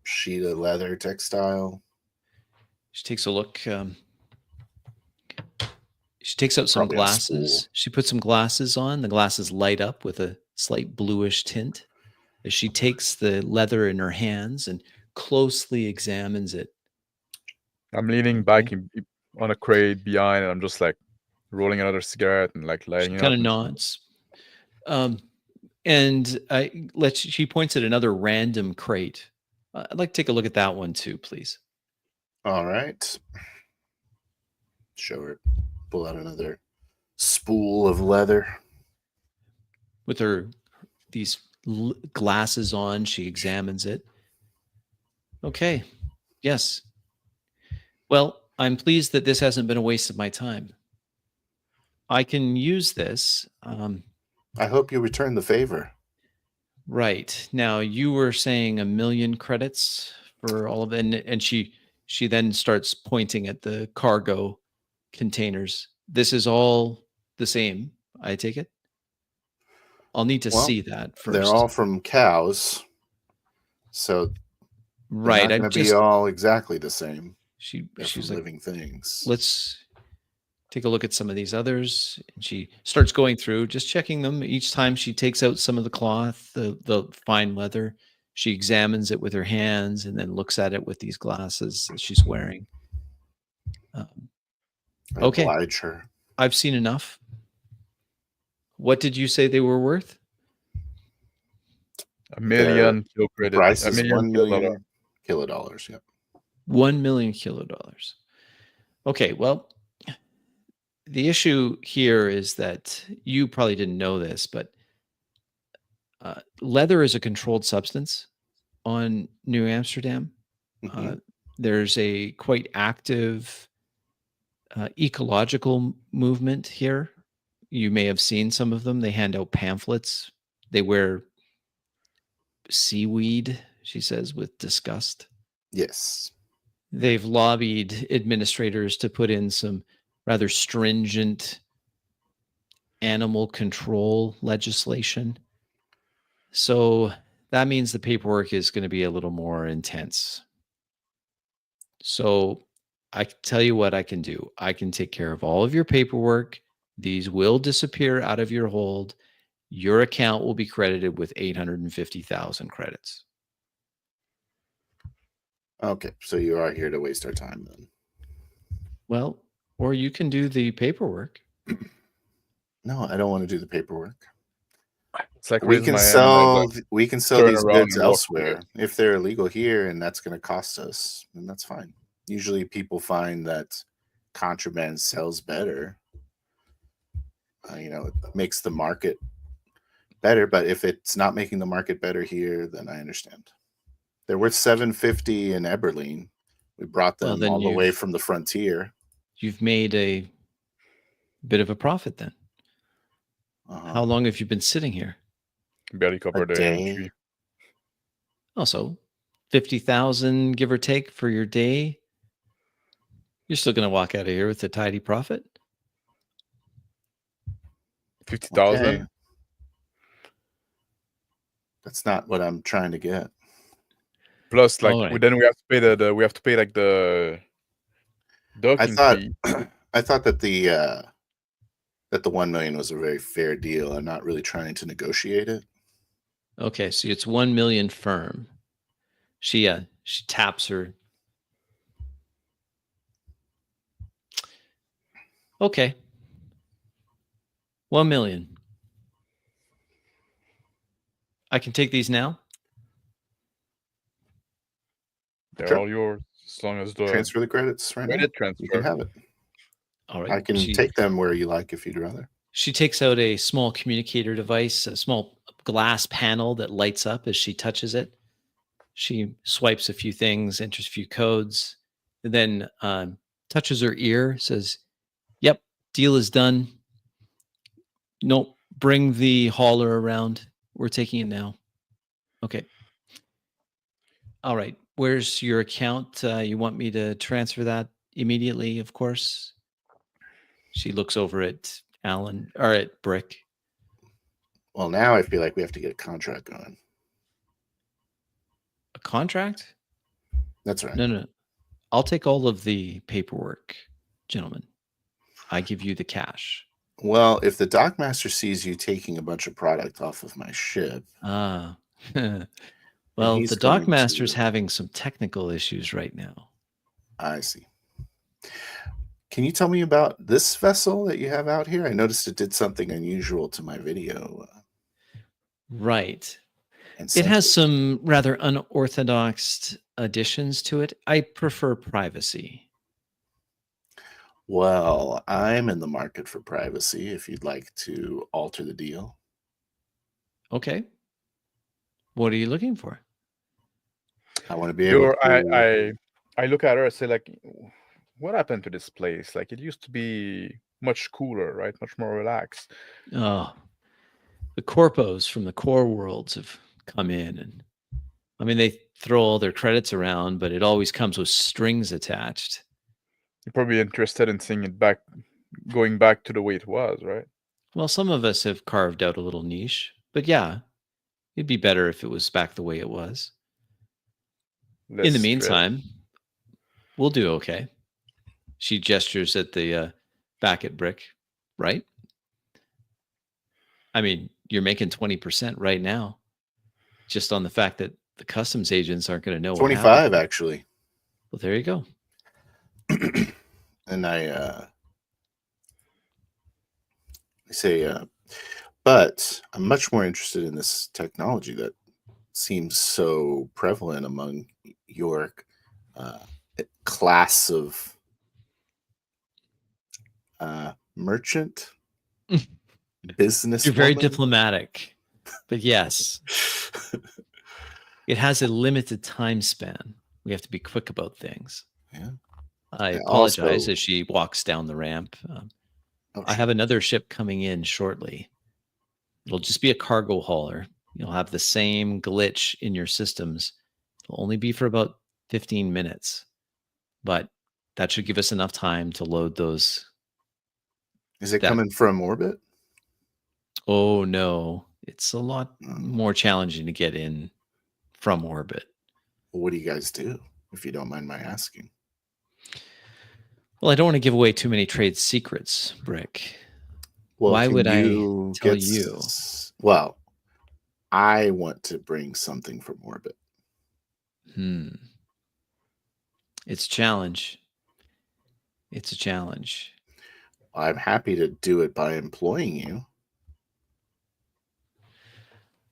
[SPEAKER 2] sheet of leather textile.
[SPEAKER 1] she takes a look. She takes out some
[SPEAKER 2] Probably a spool.
[SPEAKER 1] glasses. She puts some glasses on. The glasses light up with a slight bluish tint as she takes the leather in her hands and closely examines it.
[SPEAKER 3] I'm leaning back on a crate behind, and I'm just like rolling another cigarette and like lighting
[SPEAKER 1] She
[SPEAKER 3] it
[SPEAKER 1] kind
[SPEAKER 3] up.
[SPEAKER 1] of nods. And she points at another random crate. I'd like to take a look at that one too, please.
[SPEAKER 2] All right. Show her. Pull out another spool of leather.
[SPEAKER 1] With her these glasses on, she examines it. Okay. Yes. Well, I'm pleased that this hasn't been a waste of my time. I can use this.
[SPEAKER 2] I hope you return the favor.
[SPEAKER 1] Right. Now, you were saying 1 million credits for all of it, and she then starts pointing at the cargo containers. This is all the same, I take it? I'll need to see that first.
[SPEAKER 2] They're all from cows. So
[SPEAKER 1] right.
[SPEAKER 2] they're not going to be all exactly the same. She's like, living things.
[SPEAKER 1] Let's take a look at some of these others. And she starts going through, just checking them. Each time she takes out some of the cloth, the fine leather, she examines it with her hands and then looks at it with these glasses that she's wearing. Okay.
[SPEAKER 2] Oblige her.
[SPEAKER 1] I've seen enough. What did you say they were worth?
[SPEAKER 3] 1 million kilo credit.
[SPEAKER 2] Price is 1 million kilodollars. Yep.
[SPEAKER 1] 1 million kilodollars. Okay, well, the issue here is that you probably didn't know this, but leather is a controlled substance on New Amsterdam.
[SPEAKER 2] Mm-hmm.
[SPEAKER 1] There's a quite active ecological movement here. You may have seen some of them. They hand out pamphlets. They wear seaweed, she says, with disgust.
[SPEAKER 2] Yes.
[SPEAKER 1] They've lobbied administrators to put in some rather stringent animal control legislation. So that means the paperwork is going to be a little more intense. So I can tell you what I can do. I can take care of all of your paperwork. These will disappear out of your hold. Your account will be credited with 850,000 credits.
[SPEAKER 2] Okay, so you are here to waste our time then.
[SPEAKER 1] Well, or you can do the paperwork.
[SPEAKER 2] No, I don't want to do the paperwork.
[SPEAKER 3] It's like
[SPEAKER 2] we can sell these goods elsewhere if they're illegal here, and that's going to cost us, and that's fine. Usually, people find that contraband sells better. It makes the market better. But if it's not making the market better here, then I understand. They're worth $750 in Eberlein. We brought them all the way from the frontier.
[SPEAKER 1] You've made a bit of a profit then. How long have you been sitting here?
[SPEAKER 3] Barely covered
[SPEAKER 2] a day.
[SPEAKER 1] Also, 50,000 give or take for your day. You're still going to walk out of here with a tidy profit.
[SPEAKER 3] 50,000. Okay.
[SPEAKER 2] That's not what I'm trying to get.
[SPEAKER 3] Plus, like, then we have to pay the docking fee.
[SPEAKER 2] I thought that the 1 million was a very fair deal. I'm not really trying to negotiate it.
[SPEAKER 1] Okay, so it's 1 million firm. She taps her. Okay. 1 million. I can take these now.
[SPEAKER 3] They're all yours as long as the
[SPEAKER 2] transfer the credits right now.
[SPEAKER 3] Transfer.
[SPEAKER 2] You can have it.
[SPEAKER 1] All right.
[SPEAKER 2] I can take them where you like if you'd rather.
[SPEAKER 1] She takes out a small communicator device, a small glass panel that lights up as she touches it. She swipes a few things, enters a few codes, and then touches her ear, says, "Yep, deal is done. Nope, bring the hauler around. We're taking it now." Okay. All right. Where's your account? You want me to transfer that immediately, of course? She looks over at Alan or at Brick.
[SPEAKER 2] Well, now I feel like we have to get a contract going.
[SPEAKER 1] A contract?
[SPEAKER 2] That's right.
[SPEAKER 1] No. I'll take all of the paperwork, gentlemen. I give you the cash.
[SPEAKER 2] Well, if the dockmaster sees you taking a bunch of product off of my ship,
[SPEAKER 1] Ah. Well,
[SPEAKER 2] he's
[SPEAKER 1] the
[SPEAKER 2] going
[SPEAKER 1] dockmaster's
[SPEAKER 2] to-
[SPEAKER 1] having some technical issues right now.
[SPEAKER 2] I see. Can you tell me about this vessel that you have out here? I noticed it did something unusual to my video.
[SPEAKER 1] Right.
[SPEAKER 2] And
[SPEAKER 1] It has
[SPEAKER 2] sensors.
[SPEAKER 1] some rather unorthodox additions to it. I prefer privacy.
[SPEAKER 2] Well, I'm in the market for privacy if you'd like to alter the deal.
[SPEAKER 1] Okay. What are you looking for?
[SPEAKER 2] I want to be able
[SPEAKER 3] You're,
[SPEAKER 2] to.
[SPEAKER 3] I look at her and say, like, what happened to this place? Like, it used to be much cooler, right? Much more relaxed.
[SPEAKER 1] Oh, the corpos from the core worlds have come in, and I mean, they throw all their credits around, but it always comes with strings attached.
[SPEAKER 3] You're probably interested in seeing it back, going back to the way it was, right?
[SPEAKER 1] Well, some of us have carved out a little niche, but yeah, it'd be better if it was back the way it was. In the
[SPEAKER 3] Less stress.
[SPEAKER 1] meantime, we'll do okay. She gestures at the back at Brick, right? I mean, you're making 20% right now, just on the fact that the customs agents aren't going to know what happened.
[SPEAKER 2] 25, actually.
[SPEAKER 1] Well, there you go.
[SPEAKER 2] And I say, but I'm much more interested in this technology that seems so prevalent among your class of merchant business.
[SPEAKER 1] You're very diplomatic, but yes, it has a limited time span. We have to be quick about things.
[SPEAKER 2] Yeah.
[SPEAKER 1] I
[SPEAKER 2] Yeah,
[SPEAKER 1] apologize
[SPEAKER 2] also-
[SPEAKER 1] as she walks down the ramp.
[SPEAKER 2] Oh,
[SPEAKER 1] I have another ship coming in shortly. It'll just be a cargo hauler. You'll have the same glitch in your systems. It'll only be for about 15 minutes, but that should give us enough time to load those.
[SPEAKER 2] Is it
[SPEAKER 1] that-
[SPEAKER 2] coming from orbit?
[SPEAKER 1] Oh, no. It's a lot
[SPEAKER 2] Oh.
[SPEAKER 1] more challenging to get in from orbit.
[SPEAKER 2] Well, what do you guys do, if you don't mind my asking?
[SPEAKER 1] Well, I don't want to give away too many trade secrets, Brick.
[SPEAKER 2] Well,
[SPEAKER 1] Why
[SPEAKER 2] can
[SPEAKER 1] would I
[SPEAKER 2] you
[SPEAKER 1] tell
[SPEAKER 2] get
[SPEAKER 1] you?
[SPEAKER 2] Well, I want to bring something from orbit.
[SPEAKER 1] It's a challenge. It's a challenge.
[SPEAKER 2] I'm happy to do it by employing you.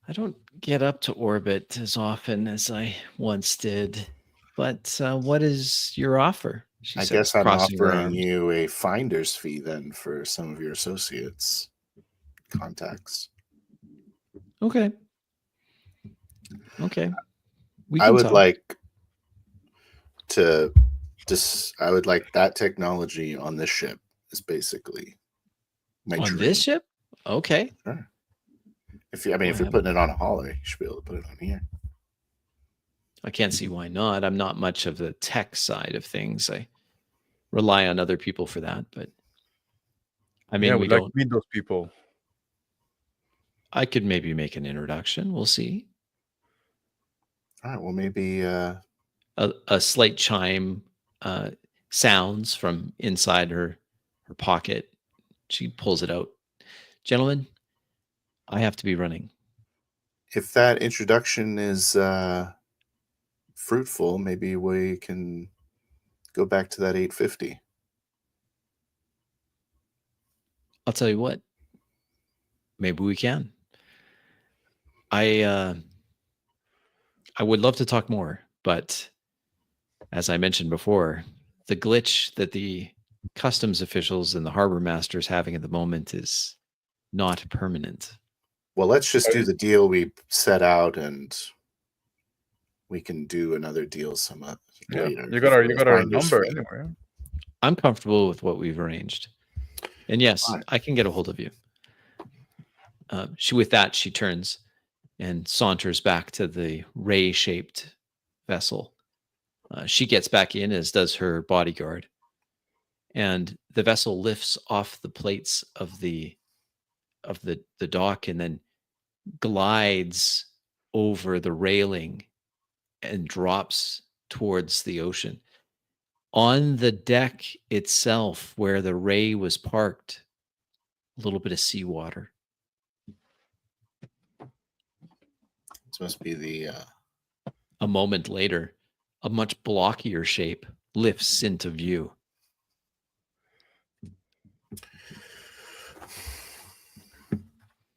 [SPEAKER 1] I don't get up to orbit as often as I once did. But what is your offer? She
[SPEAKER 2] I
[SPEAKER 1] says,
[SPEAKER 2] guess I'm
[SPEAKER 1] crossing her
[SPEAKER 2] offering
[SPEAKER 1] arms.
[SPEAKER 2] you a finder's fee then for some of your associates' contacts.
[SPEAKER 1] Okay. Okay. We
[SPEAKER 2] I
[SPEAKER 1] can
[SPEAKER 2] would
[SPEAKER 1] talk.
[SPEAKER 2] like to I would like that technology on this ship is basically my
[SPEAKER 1] On
[SPEAKER 2] dream.
[SPEAKER 1] this ship? Okay.
[SPEAKER 2] Sure. If you're putting it on a hauler, you should be able to put it on here.
[SPEAKER 1] I can't see why not. I'm not much of the tech side of things. I rely on other people for that, but I mean,
[SPEAKER 3] Yeah,
[SPEAKER 1] we
[SPEAKER 3] we'd like
[SPEAKER 1] don't.
[SPEAKER 3] to meet those people.
[SPEAKER 1] I could maybe make an introduction. We'll see.
[SPEAKER 2] All right. Well, maybe.
[SPEAKER 1] A slight chime sounds from inside her pocket. She pulls it out. Gentlemen, I have to be running.
[SPEAKER 2] If that introduction is fruitful, maybe we can go back to that 850.
[SPEAKER 1] I'll tell you what. Maybe we can. I would love to talk more, but as I mentioned before, the glitch that the customs officials and the harbor masters having at the moment is not permanent.
[SPEAKER 2] Well, let's just do the deal we set out, and we can do another deal some later.
[SPEAKER 3] You got our number anyway.
[SPEAKER 1] I'm comfortable with what we've arranged, and yes,
[SPEAKER 2] Right.
[SPEAKER 1] I can get a hold of you. With that, she turns and saunters back to the ray-shaped vessel. She gets back in, as does her bodyguard. and the vessel lifts off the plates of the dock and then glides over the railing and drops towards the ocean. On the deck itself, where the Ray was parked, a little bit of seawater.
[SPEAKER 2] This must be the
[SPEAKER 1] A moment later, a much blockier shape lifts into view.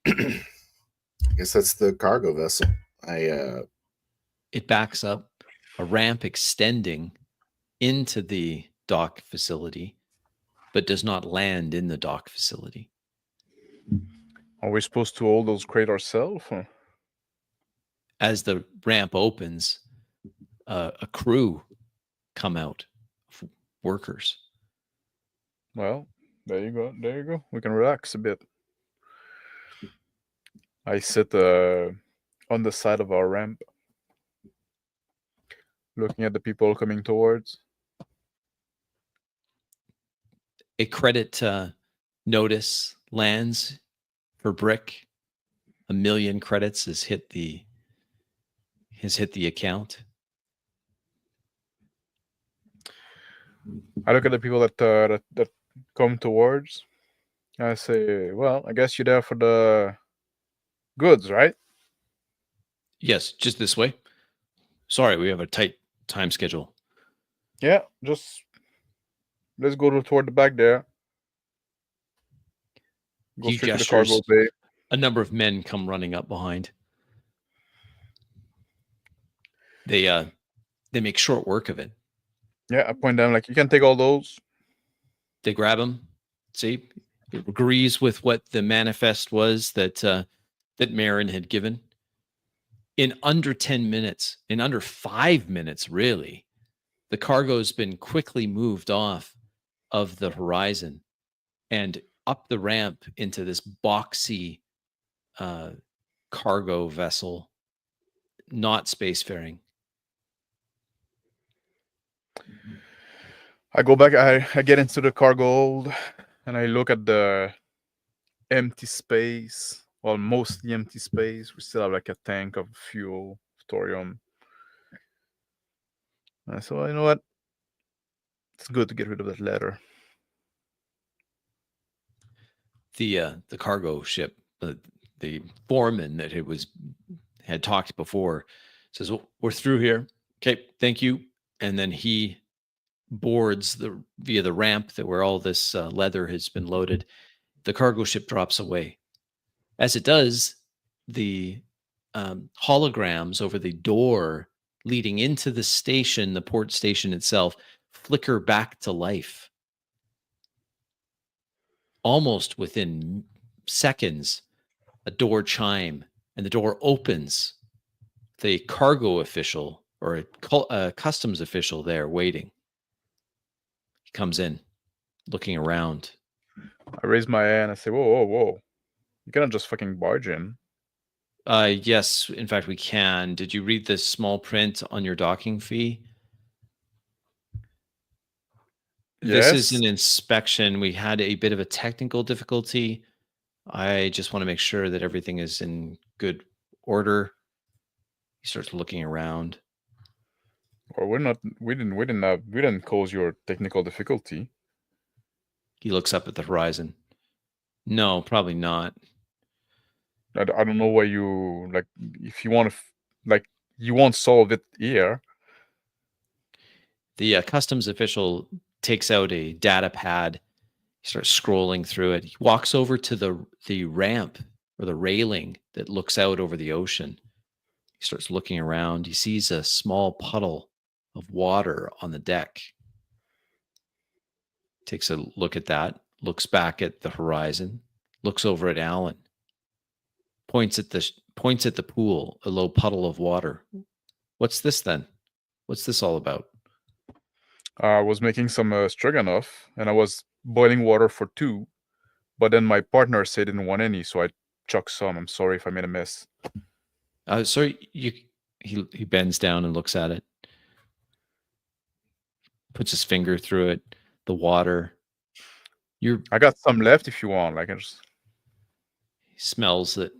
[SPEAKER 2] I guess that's the cargo vessel.
[SPEAKER 1] It backs up, a ramp extending into the dock facility, but does not land in the dock facility.
[SPEAKER 3] Are we supposed to hold those crates ourselves?
[SPEAKER 1] As the ramp opens, a crew come out, workers.
[SPEAKER 3] Well, there you go. There you go. We can relax a bit. I sit on the side of our ramp, looking at the people coming towards.
[SPEAKER 1] A credit notice lands for Brick. 1 million credits has hit the account.
[SPEAKER 3] I look at the people that come towards. I say, well, I guess you're there for the goods, right?
[SPEAKER 1] Yes, just this way. Sorry, we have a tight time schedule.
[SPEAKER 3] Yeah, just let's go toward the back there. Go
[SPEAKER 1] He
[SPEAKER 3] straight to the cargo
[SPEAKER 1] gestures.
[SPEAKER 3] bay.
[SPEAKER 1] A number of men come running up behind. They make short work of it.
[SPEAKER 3] Yeah, I point down like, you can take all those.
[SPEAKER 1] They grab him. See, it agrees with what the manifest was that Marin had given. In under 10 minutes, in under 5 minutes, really, the cargo's been quickly moved off of the horizon and up the ramp into this boxy cargo vessel, not spacefaring.
[SPEAKER 3] I go back, I get into the cargo hold, and I look at the empty space, well, mostly empty space. We still have like a tank of fuel, thorium. So you know what? It's good to get rid of that letter.
[SPEAKER 1] The cargo ship, the foreman that had talked before, says, well, we're through here. Okay, thank you. And then he boards via the ramp where all this leather has been loaded. The cargo ship drops away. As it does, the holograms over the door leading into the station, the port station itself, flicker back to life. Almost within seconds, a door chime and the door opens. The cargo official or a customs official there waiting. He comes in, looking around.
[SPEAKER 3] I raise my hand. I say, whoa, whoa, whoa. You cannot just fucking barge in.
[SPEAKER 1] Yes, in fact, we can. Did you read the small print on your docking fee? This is
[SPEAKER 3] Yes.
[SPEAKER 1] an inspection. We had a bit of a technical difficulty. I just want to make sure that everything is in good order. He starts looking around.
[SPEAKER 3] Or we didn't cause your technical difficulty.
[SPEAKER 1] He looks up at the horizon. No, probably not.
[SPEAKER 3] I don't know why you, like, if you want to, like, you won't solve it here.
[SPEAKER 1] The customs official takes out a data pad. He starts scrolling through it. He walks over to the ramp or the railing that looks out over the ocean. He starts looking around. He sees a small puddle of water on the deck. Takes a look at that, looks back at the horizon, looks over at Alan, points at the pool, a low puddle of water. What's this then? What's this all about?
[SPEAKER 3] I was making some stroganoff, and I was boiling water for 2, but then my partner said he didn't want any, so I chucked some. I'm sorry if I made a mess.
[SPEAKER 1] Sorry, he bends down and looks at it, puts his finger through it. The water
[SPEAKER 3] I got some left if you want. Like I just
[SPEAKER 1] smells it.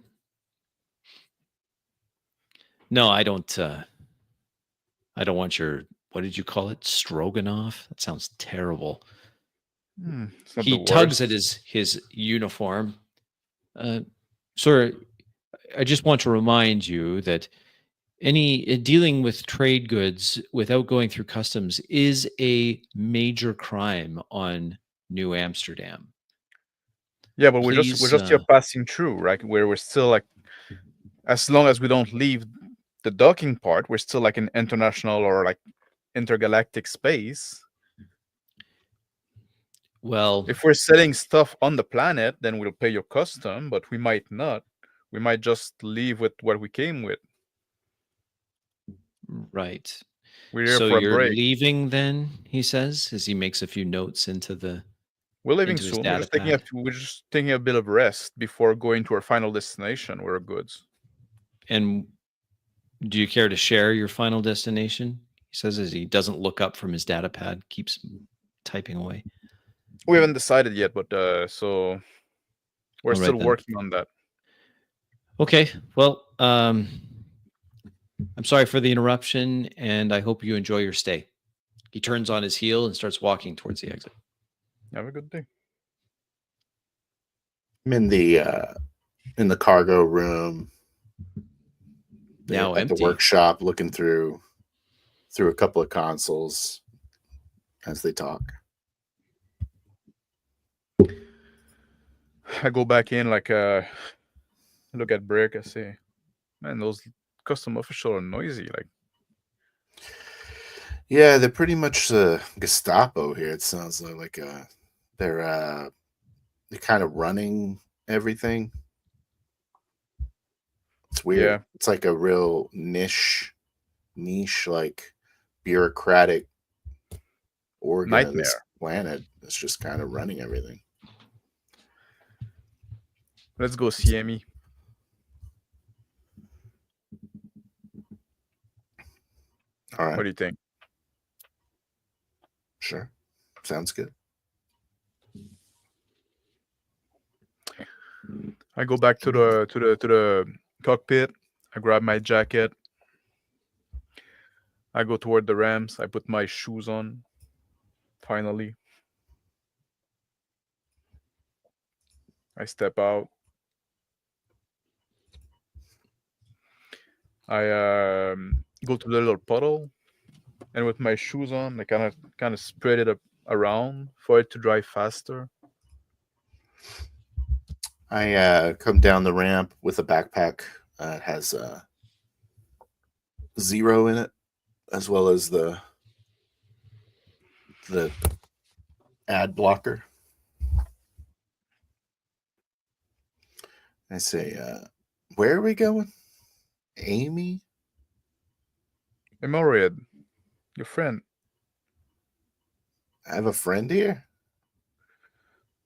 [SPEAKER 1] No, I don't. I don't want your. What did you call it? Stroganoff. That sounds terrible.
[SPEAKER 3] it's not the
[SPEAKER 1] He tugs at
[SPEAKER 3] worst.
[SPEAKER 1] his uniform. Sir, I just want to remind you that any dealing with trade goods without going through customs is a major crime on New Amsterdam.
[SPEAKER 3] Yeah, but we're
[SPEAKER 1] Please,
[SPEAKER 3] just here passing through, right? Where we're still like, as long as we don't leave the docking part, we're still like in international or like intergalactic space.
[SPEAKER 1] well,
[SPEAKER 3] If we're selling stuff on the planet, then we'll pay your custom, but we might not. We might just leave with what we came with.
[SPEAKER 1] right.
[SPEAKER 3] We're here
[SPEAKER 1] So
[SPEAKER 3] for a
[SPEAKER 1] you're
[SPEAKER 3] break.
[SPEAKER 1] leaving then, he says, as he makes a few notes
[SPEAKER 3] We're leaving
[SPEAKER 1] into his
[SPEAKER 3] soon.
[SPEAKER 1] data pad.
[SPEAKER 3] We're just taking a bit of rest before going to our final destination, where our goods.
[SPEAKER 1] And do you care to share your final destination? He says as he doesn't look up from his data pad, keeps typing away.
[SPEAKER 3] We haven't decided yet, but so we're
[SPEAKER 1] All right
[SPEAKER 3] still
[SPEAKER 1] then.
[SPEAKER 3] working on that.
[SPEAKER 1] Okay. Well, I'm sorry for the interruption, and I hope you enjoy your stay. He turns on his heel and starts walking towards the exit.
[SPEAKER 3] Have a good day.
[SPEAKER 2] I'm in the cargo room.
[SPEAKER 1] Now
[SPEAKER 2] at the
[SPEAKER 1] empty.
[SPEAKER 2] workshop, looking through a couple of consoles as they talk.
[SPEAKER 3] I go back in, like look at Brick. I say, man, those custom officials are noisy. Like,
[SPEAKER 2] Yeah, they're pretty much Gestapo here. It sounds like they're kind of running everything. It's weird.
[SPEAKER 3] Yeah.
[SPEAKER 2] It's like a real niche like bureaucratic organ of this
[SPEAKER 3] nightmare.
[SPEAKER 2] planet. It's just kind of running everything.
[SPEAKER 3] Let's go see Amy.
[SPEAKER 2] All right.
[SPEAKER 3] What do you think?
[SPEAKER 2] Sure. Sounds good.
[SPEAKER 3] I go back to the cockpit. I grab my jacket. I go toward the ramps. I put my shoes on. Finally, I step out. I go to the little puddle, and with my shoes on, I kind of spread it up around for it to dry faster.
[SPEAKER 2] I come down the ramp with a backpack. It has 0 in it, as well as the ad blocker. I say, where are we going? Amy?
[SPEAKER 3] Emoriad, your friend.
[SPEAKER 2] I have a friend here?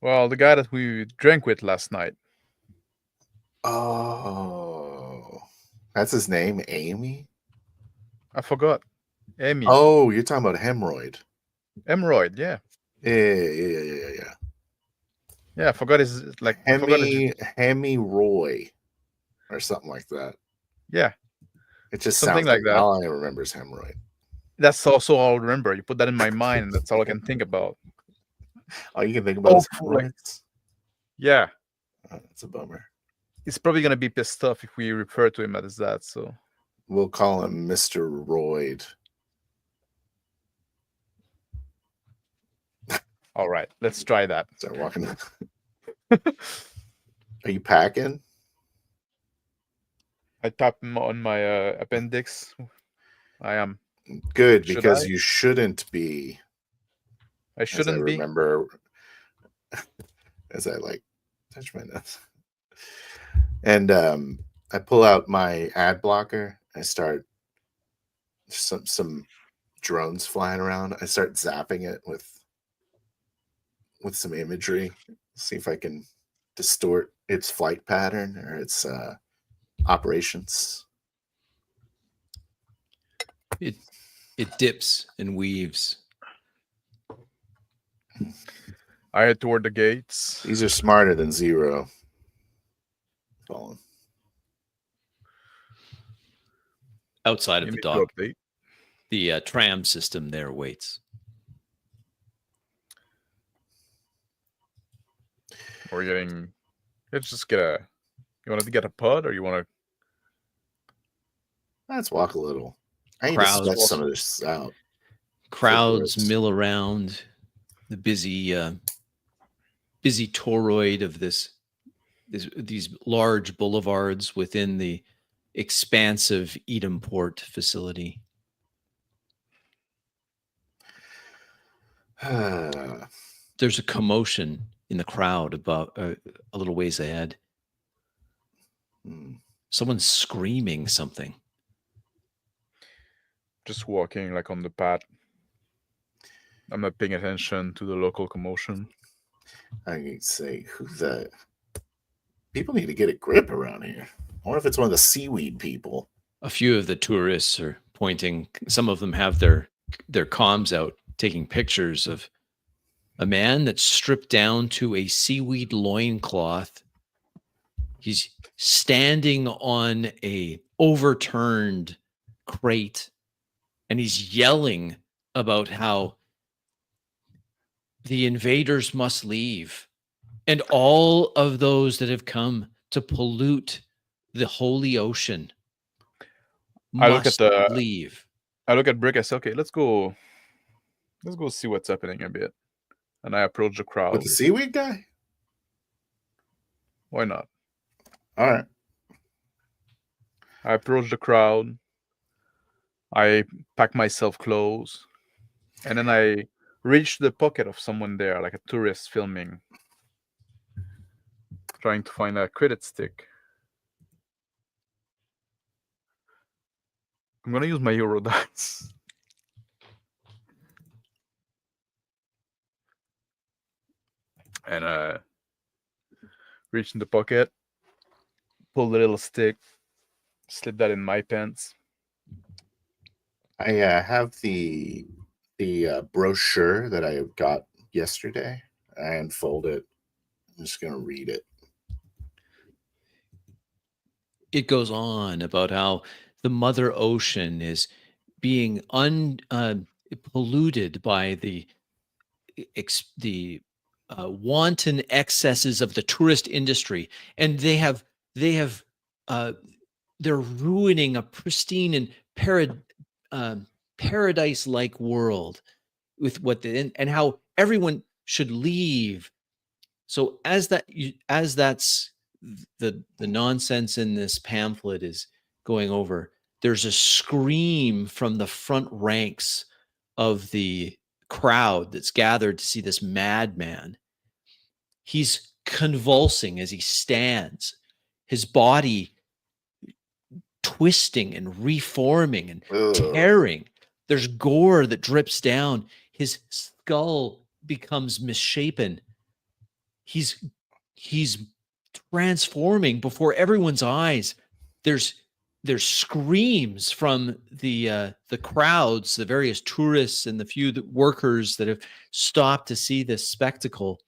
[SPEAKER 3] Well, the guy that we drank with last night.
[SPEAKER 2] Oh, that's his name, Amy?
[SPEAKER 3] I forgot. Amy.
[SPEAKER 2] Oh, you're talking about Hemorrhoid.
[SPEAKER 3] Emeroid, yeah.
[SPEAKER 2] Yeah.
[SPEAKER 3] Yeah, I forgot his like
[SPEAKER 2] Hemi Roy or something like that.
[SPEAKER 3] Yeah.
[SPEAKER 2] It just
[SPEAKER 3] Something
[SPEAKER 2] sounds
[SPEAKER 3] like that.
[SPEAKER 2] all I remember is Hemorrhoid.
[SPEAKER 3] That's also all I remember. You put that in my mind, and that's all I can think about.
[SPEAKER 2] All you can think about is
[SPEAKER 3] Hopefully.
[SPEAKER 2] hemorrhoids?
[SPEAKER 3] Yeah.
[SPEAKER 2] Oh, that's a bummer.
[SPEAKER 3] He's probably gonna be pissed off if we refer to him as that, so
[SPEAKER 2] We'll call him Mr. Royd.
[SPEAKER 3] all right, let's try that.
[SPEAKER 2] Start walking. Are you packing?
[SPEAKER 3] I tap him on my appendix. I am.
[SPEAKER 2] Good,
[SPEAKER 3] Should
[SPEAKER 2] because
[SPEAKER 3] I?
[SPEAKER 2] you shouldn't be.
[SPEAKER 3] I shouldn't be.
[SPEAKER 2] Remember, as I like touch my nose, and I pull out my ad blocker. I start some drones flying around. I start zapping it with some imagery. See if I can distort its flight pattern or its operations.
[SPEAKER 1] It dips and weaves.
[SPEAKER 3] I head toward the gates.
[SPEAKER 2] These are smarter than Zero. Colin.
[SPEAKER 1] Outside
[SPEAKER 3] You
[SPEAKER 1] of the
[SPEAKER 3] need to
[SPEAKER 1] dock,
[SPEAKER 3] update.
[SPEAKER 1] the tram system there waits.
[SPEAKER 3] We're getting. Let's just get a. You want to get a pod, or you want to?
[SPEAKER 2] Let's walk a little. I need to
[SPEAKER 1] Crowds.
[SPEAKER 2] sketch some of this out.
[SPEAKER 1] Crowds
[SPEAKER 2] Figures.
[SPEAKER 1] mill around the busy toroid of these large boulevards within the expansive Edenport facility. There's a commotion in the crowd about a little ways ahead. Someone's screaming something.
[SPEAKER 3] Just walking like on the path. I'm not paying attention to the local commotion.
[SPEAKER 2] I need to say, who's that? People need to get a grip around here. I wonder if it's one of the seaweed people.
[SPEAKER 1] A few of the tourists are pointing. Some of them have their comms out, taking pictures of a man that's stripped down to a seaweed loincloth. He's standing on a overturned crate, and he's yelling about how the invaders must leave, and all of those that have come to pollute the holy ocean must leave.
[SPEAKER 3] I look at Brick. I say, okay, let's go see what's happening a bit. And I approach the crowd.
[SPEAKER 2] With the seaweed guy?
[SPEAKER 3] Why not?
[SPEAKER 2] All right.
[SPEAKER 3] I approach the crowd. I pack myself close. And then I reach the pocket of someone there, like a tourist filming. Trying to find a credit stick. I'm going to use my Euro dice. And reach in the pocket, pull the little stick, slip that in my pants.
[SPEAKER 2] I have the brochure that I got yesterday. I unfold it. I'm just going to read it.
[SPEAKER 1] It goes on about how the Mother Ocean is being polluted by the wanton excesses of the tourist industry, and they're ruining a pristine and paradise-like world with and how everyone should leave. So as that's the nonsense in this pamphlet is going over, there's a scream from the front ranks of the crowd that's gathered to see this madman. He's convulsing as he stands, his body twisting and reforming and tearing. There's gore that drips down. His skull becomes misshapen. He's transforming before everyone's eyes. There's screams from the crowds, the various tourists and the few workers that have stopped to see this spectacle.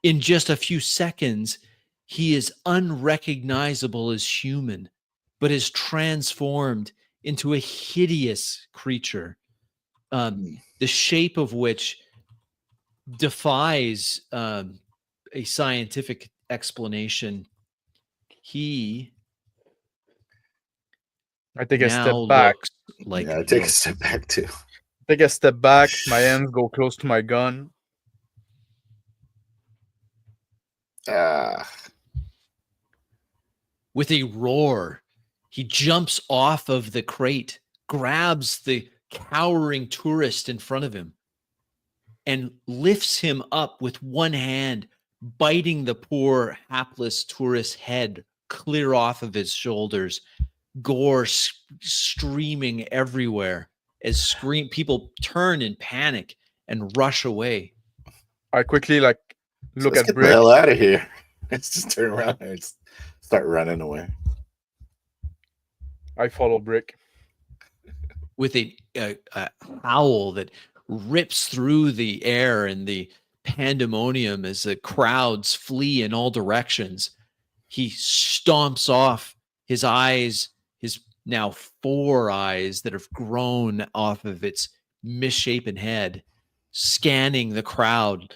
[SPEAKER 1] In just a few seconds, he is unrecognizable as human, but is transformed into a hideous creature, the shape of which defies a scientific explanation.
[SPEAKER 3] I take a step back.
[SPEAKER 1] Like
[SPEAKER 2] I take a step back too.
[SPEAKER 3] Take a step back. My hands go close to my gun.
[SPEAKER 1] With a roar, he jumps off of the crate, grabs the cowering tourist in front of him, and lifts him up with one hand, biting the poor hapless tourist's head clear off of his shoulders. Gore streaming everywhere as people turn in panic and rush away.
[SPEAKER 3] I quickly look
[SPEAKER 2] Let's
[SPEAKER 3] at
[SPEAKER 2] get
[SPEAKER 3] Brick.
[SPEAKER 2] the hell out of here. Let's just turn around and start running away.
[SPEAKER 3] I follow Brick
[SPEAKER 1] with a howl that rips through the air, and the pandemonium as the crowds flee in all directions. He stomps off his eyes, his now 4 eyes that have grown off of its misshapen head, scanning the crowd,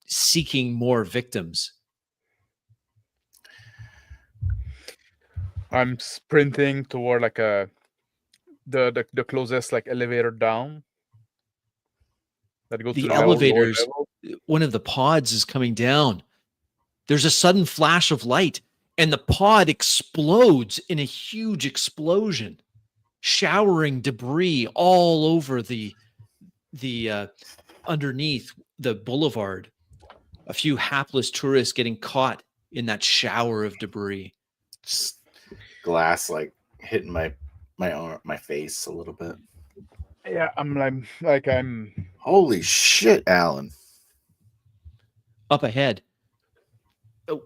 [SPEAKER 1] seeking more victims.
[SPEAKER 3] I'm sprinting toward like the closest like elevator down that goes to
[SPEAKER 1] The
[SPEAKER 3] the lower
[SPEAKER 1] elevators,
[SPEAKER 3] level.
[SPEAKER 1] one of the pods is coming down. There's a sudden flash of light, and the pod explodes in a huge explosion, showering debris all over the underneath the boulevard. A few hapless tourists getting caught in that shower of debris.
[SPEAKER 2] Just glass like hitting my arm, my face a little bit.
[SPEAKER 3] Yeah, I'm
[SPEAKER 2] Holy shit, Alan.
[SPEAKER 1] Up ahead,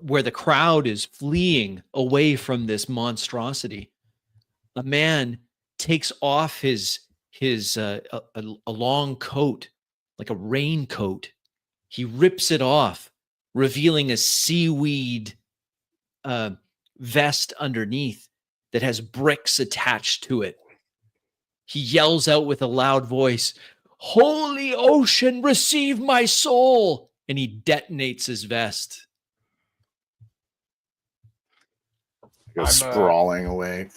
[SPEAKER 1] where the crowd is fleeing away from this monstrosity, a man takes off his a long coat, like a raincoat. He rips it off, revealing a seaweed vest underneath that has bricks attached to it. He yells out with a loud voice, "Holy ocean, receive my soul!" And he detonates his vest.
[SPEAKER 2] Go
[SPEAKER 3] I'm,
[SPEAKER 2] sprawling away.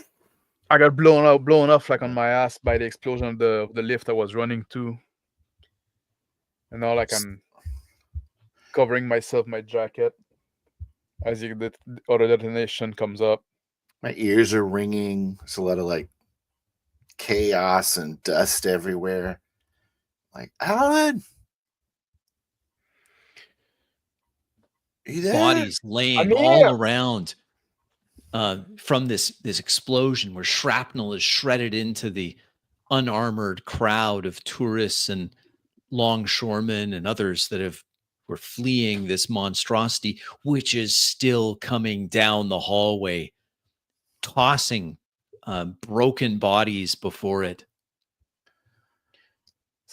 [SPEAKER 3] I got blown off like on my ass by the explosion of the lift I was running to. And now like I'm covering myself my jacket as the other detonation comes up.
[SPEAKER 2] My ears are ringing. There's a lot of like chaos and dust everywhere. Like, Alan, are you there?
[SPEAKER 1] Bodies laying all around from this explosion where shrapnel is shredded into the unarmored crowd of tourists and longshoremen and others that were fleeing this monstrosity, which is still coming down the hallway, tossing broken bodies before it.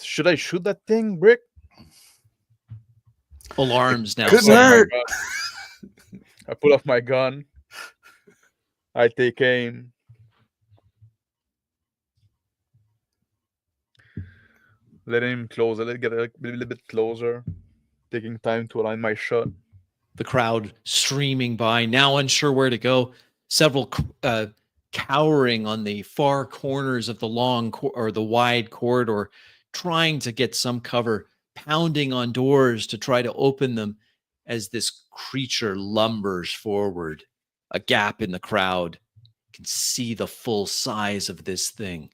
[SPEAKER 3] Should I shoot that thing, Brick?
[SPEAKER 1] Alarms now.
[SPEAKER 2] Couldn't hurt.
[SPEAKER 3] I pull off my gun. I take aim. Let him close. Let it get a little bit closer. Taking time to align my shot.
[SPEAKER 1] The crowd streaming by, now unsure where to go. Several cowering on the far corners of the or the wide corridor, trying to get some cover, pounding on doors to try to open them as this creature lumbers forward. A gap in the crowd. You can see the full size of this thing.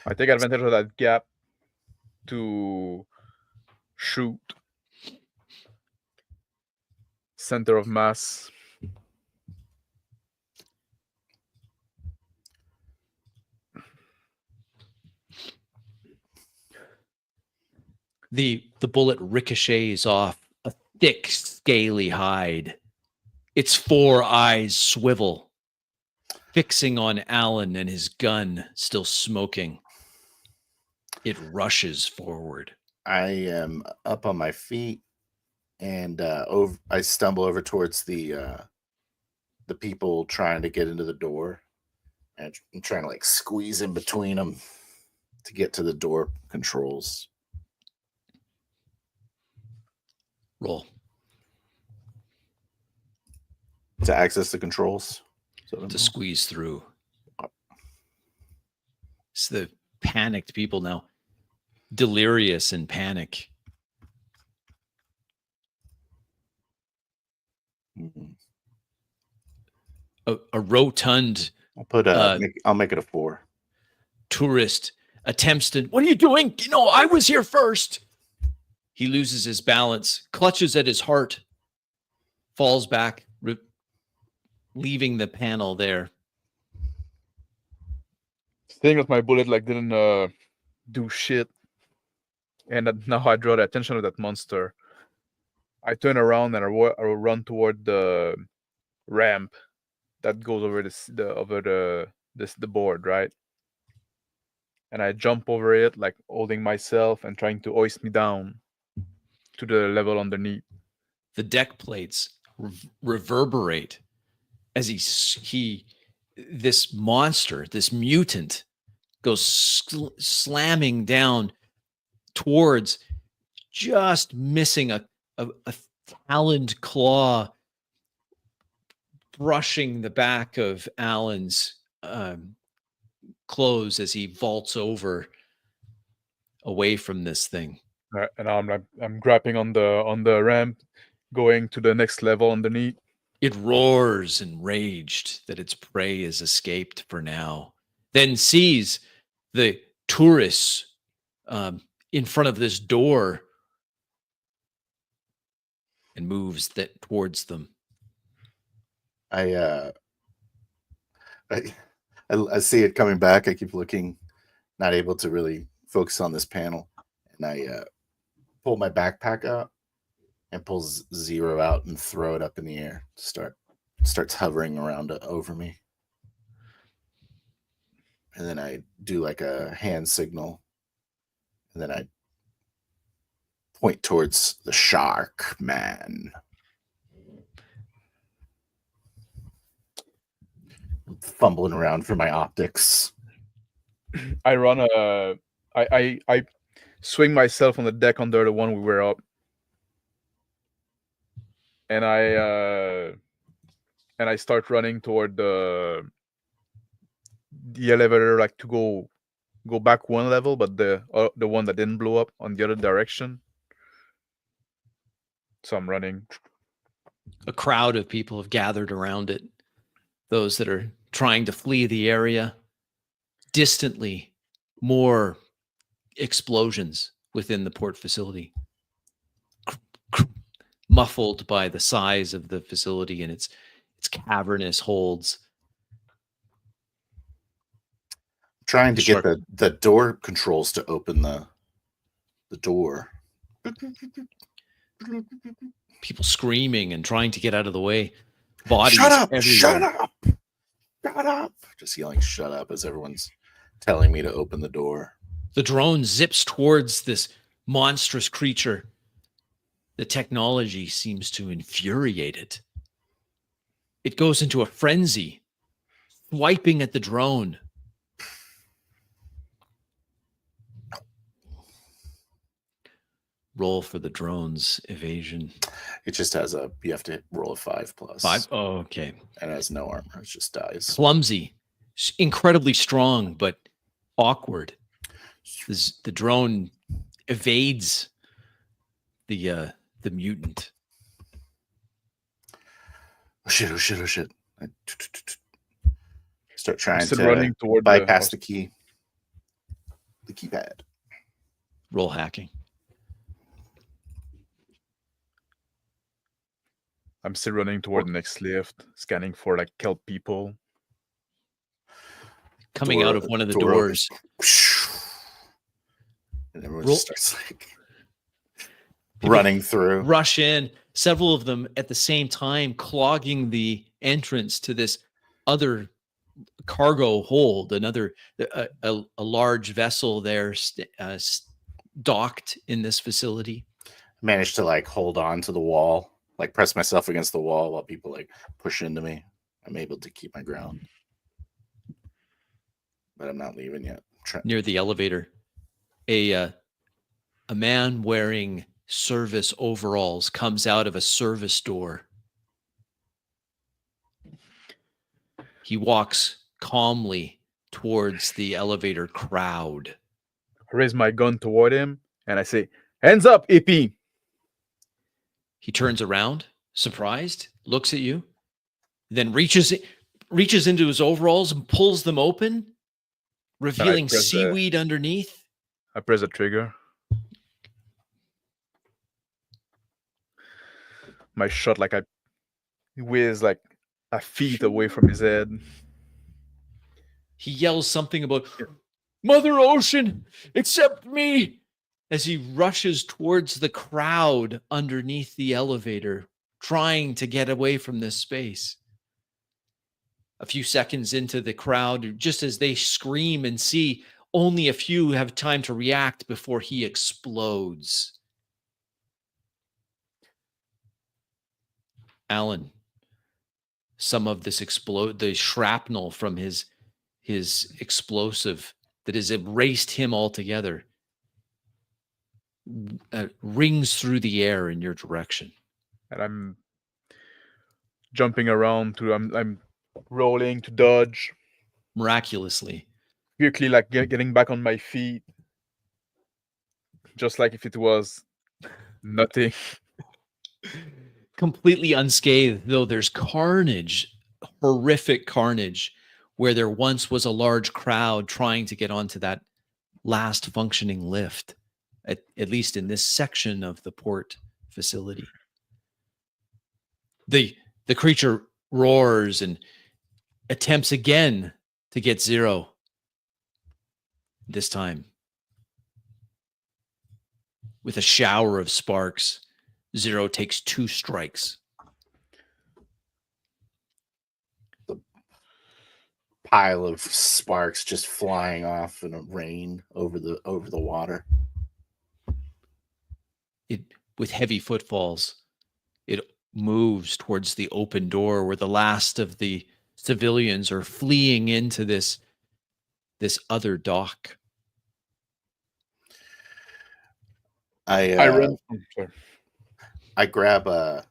[SPEAKER 3] I take advantage of that gap to shoot. Center of mass.
[SPEAKER 1] The bullet ricochets off a thick, scaly hide. Its 4 eyes swivel, fixing on Alan and his gun still smoking. It rushes forward.
[SPEAKER 2] I am up on my feet, and I stumble over towards the people trying to get into the door, and I'm trying to like squeeze in between them to get to the door controls.
[SPEAKER 1] Roll.
[SPEAKER 2] To access the controls.
[SPEAKER 1] To squeeze through. It's the panicked people now. Delirious in panic.
[SPEAKER 2] Mm-hmm.
[SPEAKER 1] A rotund.
[SPEAKER 2] I'll make it a 4.
[SPEAKER 1] Tourist attempts to. What are you doing? I was here first. He loses his balance, clutches at his heart, falls back, leaving the panel there.
[SPEAKER 3] Seeing that my bullet didn't do shit, and now I draw the attention of that monster. I turn around and I run toward the ramp that goes over the board, right? And I jump over it, like holding myself and trying to hoist me down. to the level underneath.
[SPEAKER 1] The deck plates reverberate as this monster, this mutant, goes slamming down towards, just missing a taloned claw, brushing the back of Alan's clothes as he vaults over away from this thing.
[SPEAKER 3] And I'm grabbing on the ramp, going to the next level underneath.
[SPEAKER 1] It roars enraged that its prey has escaped for now, then sees the tourists in front of this door and moves towards them.
[SPEAKER 2] I see it coming back. I keep looking, not able to really focus on this panel, and I pull my backpack out and pull Zero out and throw it up in the air. Starts hovering around over me, and then I do like a hand signal, and then I point towards the shark man. Fumbling around for my optics.
[SPEAKER 3] I run I swing myself on the deck under the one we were up, and I start running toward the elevator, like to go back one level, but the one that didn't blow up on the other direction. So I'm running.
[SPEAKER 1] A crowd of people have gathered around it. Those that are trying to flee the area. Distantly, more explosions within the port facility, muffled by the size of the facility and its cavernous holds.
[SPEAKER 2] Trying to get the door controls to open the door.
[SPEAKER 1] People screaming and trying to get out of the way. Bodies
[SPEAKER 2] shut up!
[SPEAKER 1] everywhere.
[SPEAKER 2] Shut up! Shut up! Just yelling "shut up" as everyone's telling me to open the door.
[SPEAKER 1] The drone zips towards this monstrous creature. The technology seems to infuriate it. It goes into a frenzy, swiping at the drone. Roll for the drone's evasion.
[SPEAKER 2] It just has you have to roll a 5+.
[SPEAKER 1] 5? Oh, okay.
[SPEAKER 2] And it has no armor. It just dies.
[SPEAKER 1] Clumsy, incredibly strong, but awkward. The drone evades the mutant.
[SPEAKER 2] Oh shit. I start trying to
[SPEAKER 3] running toward
[SPEAKER 2] bypass the keypad.
[SPEAKER 1] Roll hacking.
[SPEAKER 3] I'm still running toward the next lift, scanning for like kelp people.
[SPEAKER 1] Coming out of one of the doors.
[SPEAKER 2] And everyone just starts like running through.
[SPEAKER 1] Rush in, several of them at the same time, clogging the entrance to this other cargo hold, a large vessel there docked in this facility.
[SPEAKER 2] Managed to like hold on to the wall, like press myself against the wall while people like push into me. I'm able to keep my ground, but I'm not leaving yet.
[SPEAKER 1] Near the elevator, a man wearing service overalls comes out of a service door. He walks calmly towards the elevator crowd.
[SPEAKER 3] I raise my gun toward him and I say, "Hands up, EP."
[SPEAKER 1] He turns around, surprised, looks at you, then reaches into his overalls and pulls them open, revealing seaweed underneath.
[SPEAKER 3] I press the trigger. My shot whiz like a feet away from his head.
[SPEAKER 1] He yells something about Mother Ocean, accept me, as he rushes towards the crowd underneath the elevator, trying to get away from this space. A few seconds into the crowd, just as they scream and see, only a few have time to react before he explodes. Alan, some of this the shrapnel from his explosive that has erased him altogether rings through the air in your direction.
[SPEAKER 3] And I'm jumping around I'm rolling to dodge.
[SPEAKER 1] Miraculously,
[SPEAKER 3] Quickly, like getting back on my feet. Just like if it was nothing.
[SPEAKER 1] completely unscathed, though there's carnage, horrific carnage, where there once was a large crowd trying to get onto that last functioning lift, at least in this section of the port facility. The creature roars and attempts again to get Zero. This time, with a shower of sparks, Zero takes 2 strikes.
[SPEAKER 2] The pile of sparks just flying off in a rain over the water.
[SPEAKER 1] It, with heavy footfalls, it moves towards the open door where the last of the civilians are fleeing into this other dock.
[SPEAKER 3] I run. Sorry.
[SPEAKER 2] I grab a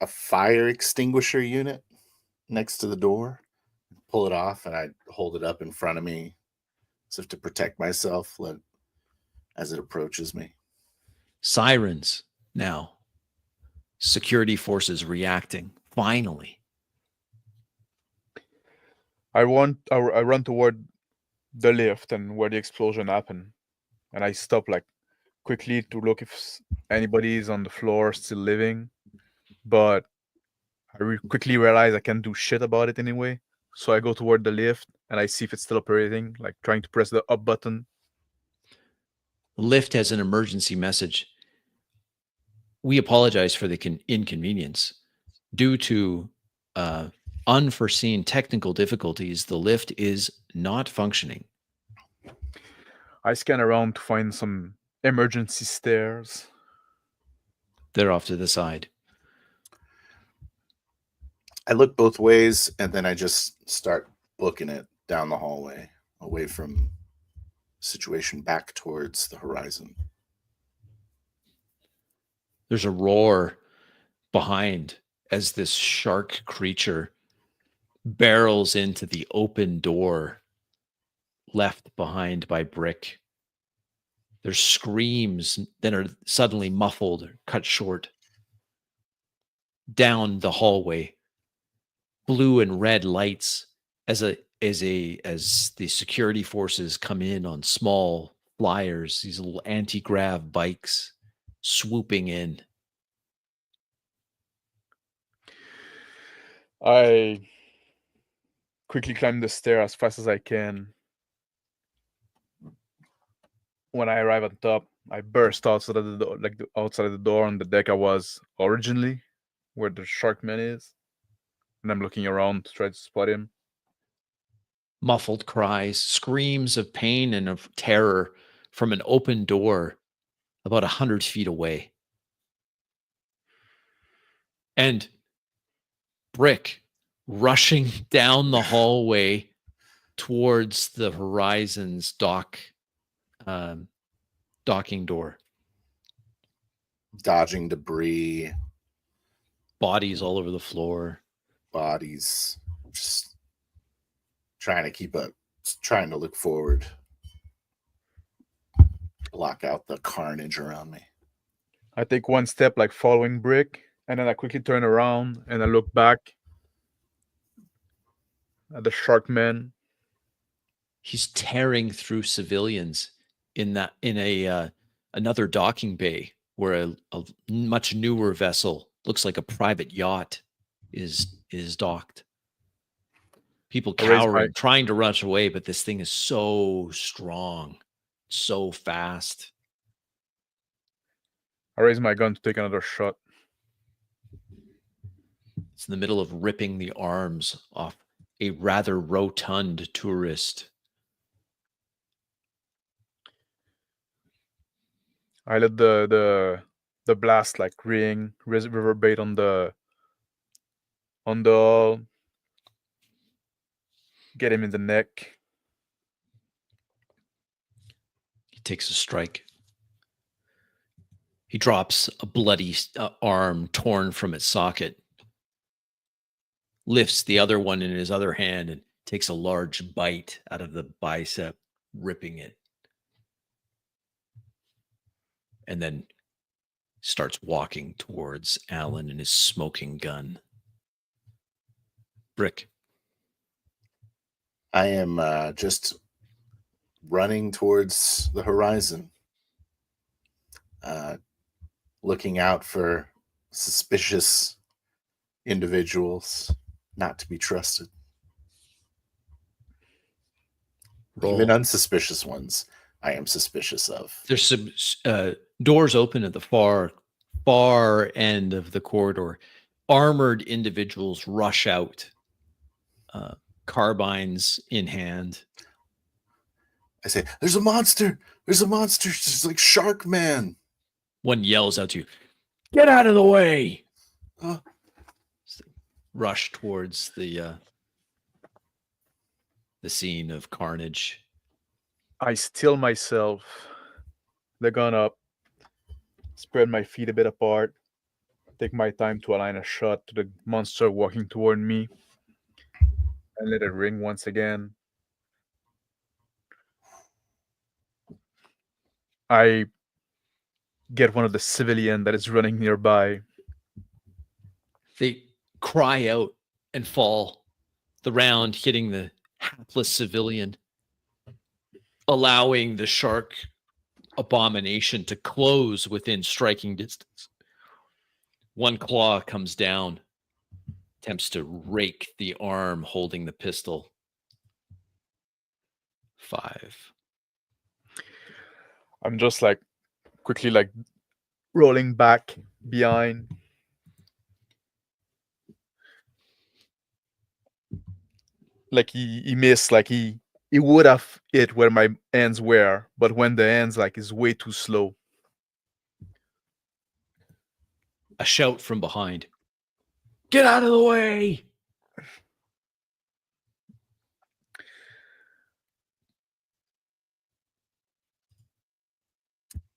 [SPEAKER 2] fire extinguisher unit next to the door, pull it off, and I hold it up in front of me as if to protect myself as it approaches me.
[SPEAKER 1] Sirens now. Security forces reacting. Finally.
[SPEAKER 3] I run toward the lift and where the explosion happened, and I stop like quickly to look if anybody is on the floor still living, but I quickly realize I can't do shit about it anyway. So I go toward the lift and I see if it's still operating, like trying to press the up button.
[SPEAKER 1] Lift has an emergency message. We apologize for the inconvenience. Due to unforeseen technical difficulties, the lift is not functioning.
[SPEAKER 3] I scan around to find some emergency stairs.
[SPEAKER 1] They're off to the side.
[SPEAKER 2] I look both ways, and then I just start booking it down the hallway, away from situation, back towards the horizon.
[SPEAKER 1] There's a roar behind as this shark creature barrels into the open door left behind by Brick. There's screams that are suddenly muffled or cut short. Down the hallway, blue and red lights as the security forces come in on small flyers, these little anti-grav bikes swooping in.
[SPEAKER 3] I quickly climb the stair as fast as I can. When I arrive at the top, I burst outside of the door, outside of the door on the deck I was originally, where the Sharkman is, and I'm looking around to try to spot him.
[SPEAKER 1] Muffled cries, screams of pain and of terror from an open door about 100 feet away. And Brick rushing down the hallway towards the Horizon's docking door.
[SPEAKER 2] Dodging debris.
[SPEAKER 1] Bodies all over the floor.
[SPEAKER 2] Bodies. Just trying to look forward. Block out the carnage around me.
[SPEAKER 3] I take one step, like following Brick, and then I quickly turn around and I look back at the Sharkman.
[SPEAKER 1] He's tearing through civilians in another docking bay where a much newer vessel, looks like a private yacht, is docked. People cowering, trying to rush away, but this thing is so strong, so fast.
[SPEAKER 3] I raise my gun to take another shot.
[SPEAKER 1] It's in the middle of ripping the arms off a rather rotund tourist.
[SPEAKER 3] I let the blast like ring, reverberate on the hull, get him in the neck.
[SPEAKER 1] He takes a strike. He drops a bloody arm torn from its socket, lifts the other one in his other hand, and takes a large bite out of the bicep, ripping it. And then starts walking towards Alan and his smoking gun. Brick.
[SPEAKER 2] I am just running towards the horizon, looking out for suspicious individuals not to be trusted.
[SPEAKER 1] Roll.
[SPEAKER 2] Even unsuspicious ones I am suspicious of.
[SPEAKER 1] There's some doors open at the far end of the corridor. Armored individuals rush out, carbines in hand.
[SPEAKER 2] I say, there's a monster. There's a monster. It's like Shark Man.
[SPEAKER 1] One yells out to you, get out of the way.
[SPEAKER 2] Uh,
[SPEAKER 1] Rush towards the scene of carnage.
[SPEAKER 3] I still myself, the gun up, spread my feet a bit apart, take my time to align a shot to the monster walking toward me, and let it ring once again. I get one of the civilian that is running nearby.
[SPEAKER 1] They cry out and fall, the round hitting the hapless civilian, allowing the shark abomination to close within striking distance. One claw comes down, attempts to rake the arm holding the pistol. 5.
[SPEAKER 3] I'm just like quickly like rolling back behind. Like he missed, like he would have hit where my hands were, but when the hands like is way too slow.
[SPEAKER 1] A shout from behind. Get out of the way!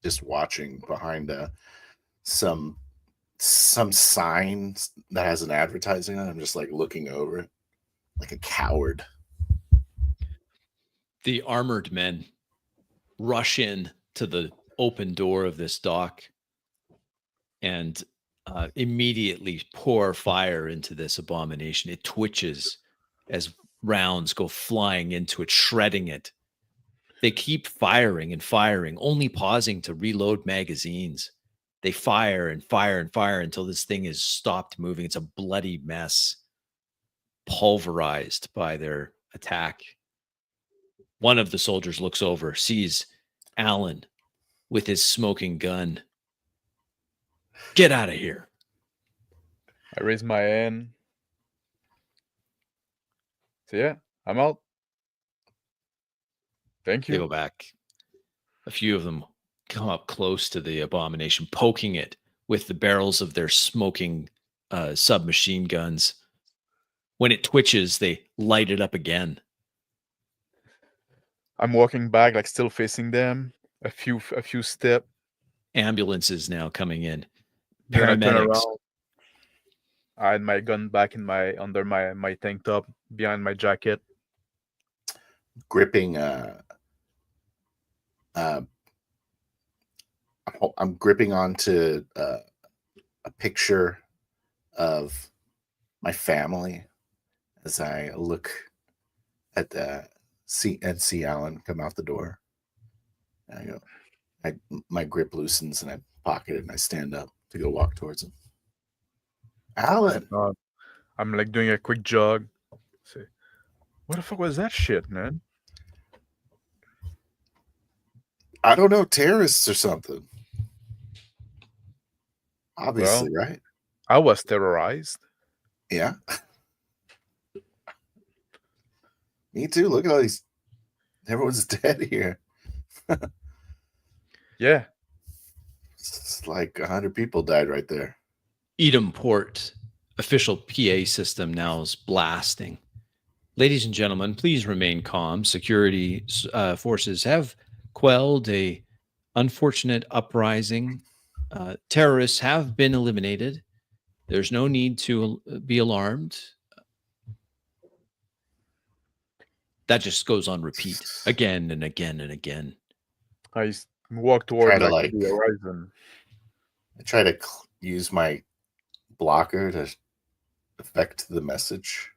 [SPEAKER 2] Just watching behind some sign that has an advertising on it. I'm just like looking over it like a coward.
[SPEAKER 1] The armored men rush in to the open door of this dock and immediately pour fire into this abomination. It twitches as rounds go flying into it, shredding it. They keep firing and firing, only pausing to reload magazines. They fire and fire and fire until this thing is stopped moving. It's a bloody mess, pulverized by their attack. One of the soldiers looks over, sees Alan with his smoking gun. Get out of here.
[SPEAKER 3] I raise my hand. So yeah, I'm out. Thank
[SPEAKER 1] They
[SPEAKER 3] you.
[SPEAKER 1] go back. A few of them come up close to the abomination, poking it with the barrels of their smoking submachine guns. When it twitches, they light it up again.
[SPEAKER 3] I'm walking back, like still facing them. A few steps.
[SPEAKER 1] Ambulances now coming in.
[SPEAKER 3] Then I turn
[SPEAKER 1] Paramedics.
[SPEAKER 3] around. I had my gun back in under my tank top behind my jacket.
[SPEAKER 2] Gripping I'm gripping onto a picture of my family as I look at see Alan come out the door. And my grip loosens and I pocket it and I stand up to go walk towards him. Alan,
[SPEAKER 3] I'm like doing a quick jog. Say, what the fuck was that shit, man?
[SPEAKER 2] I don't know, terrorists or something. Obviously,
[SPEAKER 3] Well,
[SPEAKER 2] right?
[SPEAKER 3] I was terrorized.
[SPEAKER 2] Yeah. Me too. Look at all these. Everyone's dead here.
[SPEAKER 3] Yeah.
[SPEAKER 2] like 100 people died right there.
[SPEAKER 1] Edom Port official PA system now is blasting. Ladies and gentlemen, please remain calm. Security forces have quelled a unfortunate uprising. Terrorists have been eliminated. There's no need to be alarmed. That just goes on repeat again and again and again.
[SPEAKER 3] I walk toward like the horizon.
[SPEAKER 2] I try to use my blocker to affect the message.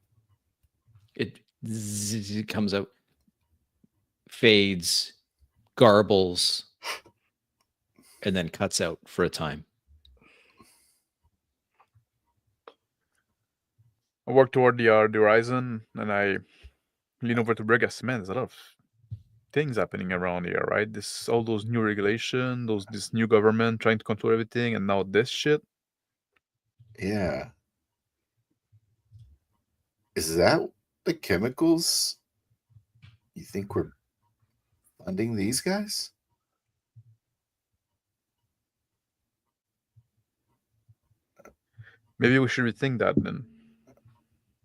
[SPEAKER 1] It comes out, fades, garbles, and then cuts out for a time.
[SPEAKER 3] I walk toward the horizon, and I lean over to Brig. I say, man, there's a lot of things happening around here, right? All those new regulations, this new government trying to control everything, and now this shit.
[SPEAKER 2] Yeah. Is that the chemicals you think we're funding these guys?
[SPEAKER 3] Maybe we should rethink that then.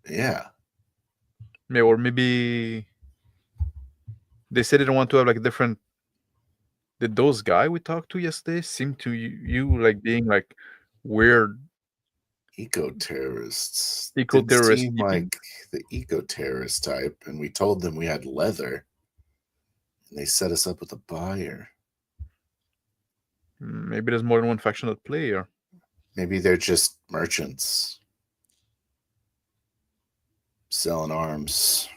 [SPEAKER 2] Yeah.
[SPEAKER 3] Or maybe they said they don't want to have like a different. Did those guy we talked to yesterday seem to you like being like weird
[SPEAKER 2] eco-terrorists?
[SPEAKER 3] Eco-terrorist
[SPEAKER 2] Didn't seem
[SPEAKER 3] people?
[SPEAKER 2] like the eco-terrorist type, and we told them we had leather, and they set us up with a buyer.
[SPEAKER 3] Maybe there's more than one faction at play here.
[SPEAKER 2] Maybe they're just merchants selling arms.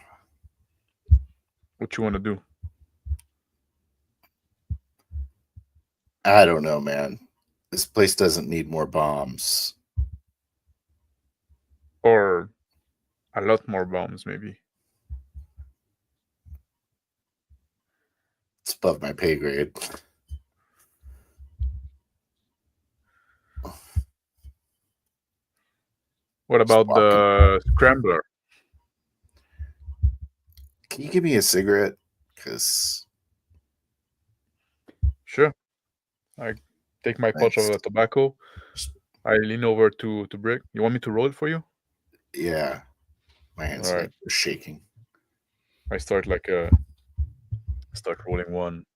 [SPEAKER 3] What you want to do?
[SPEAKER 2] I don't know, man. This place doesn't need more bombs.
[SPEAKER 3] Or a lot more bombs, maybe.
[SPEAKER 2] It's above my pay grade.
[SPEAKER 3] What about the scrambler?
[SPEAKER 2] Can you give me a cigarette? Because
[SPEAKER 3] sure. I take my pouch of tobacco. I lean over to Brick. You want me to roll it for you?
[SPEAKER 2] Yeah. My hands are shaking.
[SPEAKER 3] I start rolling one.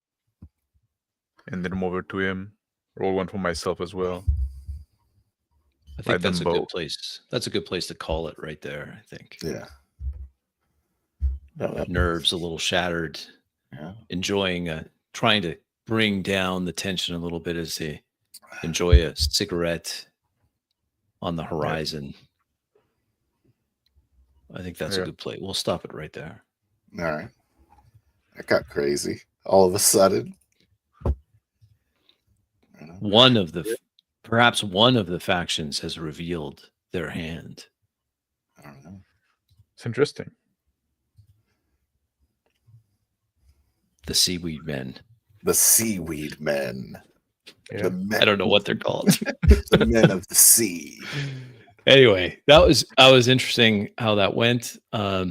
[SPEAKER 3] And then I'm over to him. Roll one for myself as well.
[SPEAKER 1] I think that's a good place. That's a good place to call it right there, I think.
[SPEAKER 2] Yeah.
[SPEAKER 1] Nerves a little shattered.
[SPEAKER 2] Yeah.
[SPEAKER 1] Enjoying, trying to bring down the tension a little bit as they enjoy a cigarette on the horizon. I think that's a good play. We'll stop it right there.
[SPEAKER 2] All right. I got crazy all of a sudden.
[SPEAKER 1] Perhaps one of the factions has revealed their hand.
[SPEAKER 2] I don't know.
[SPEAKER 3] It's interesting.
[SPEAKER 1] The Seaweed Men.
[SPEAKER 2] The Seaweed Men.
[SPEAKER 3] Yeah.
[SPEAKER 1] I don't know what they're called.
[SPEAKER 2] The Men of the Sea.
[SPEAKER 1] Anyway, that was interesting how that went.
[SPEAKER 2] Yeah.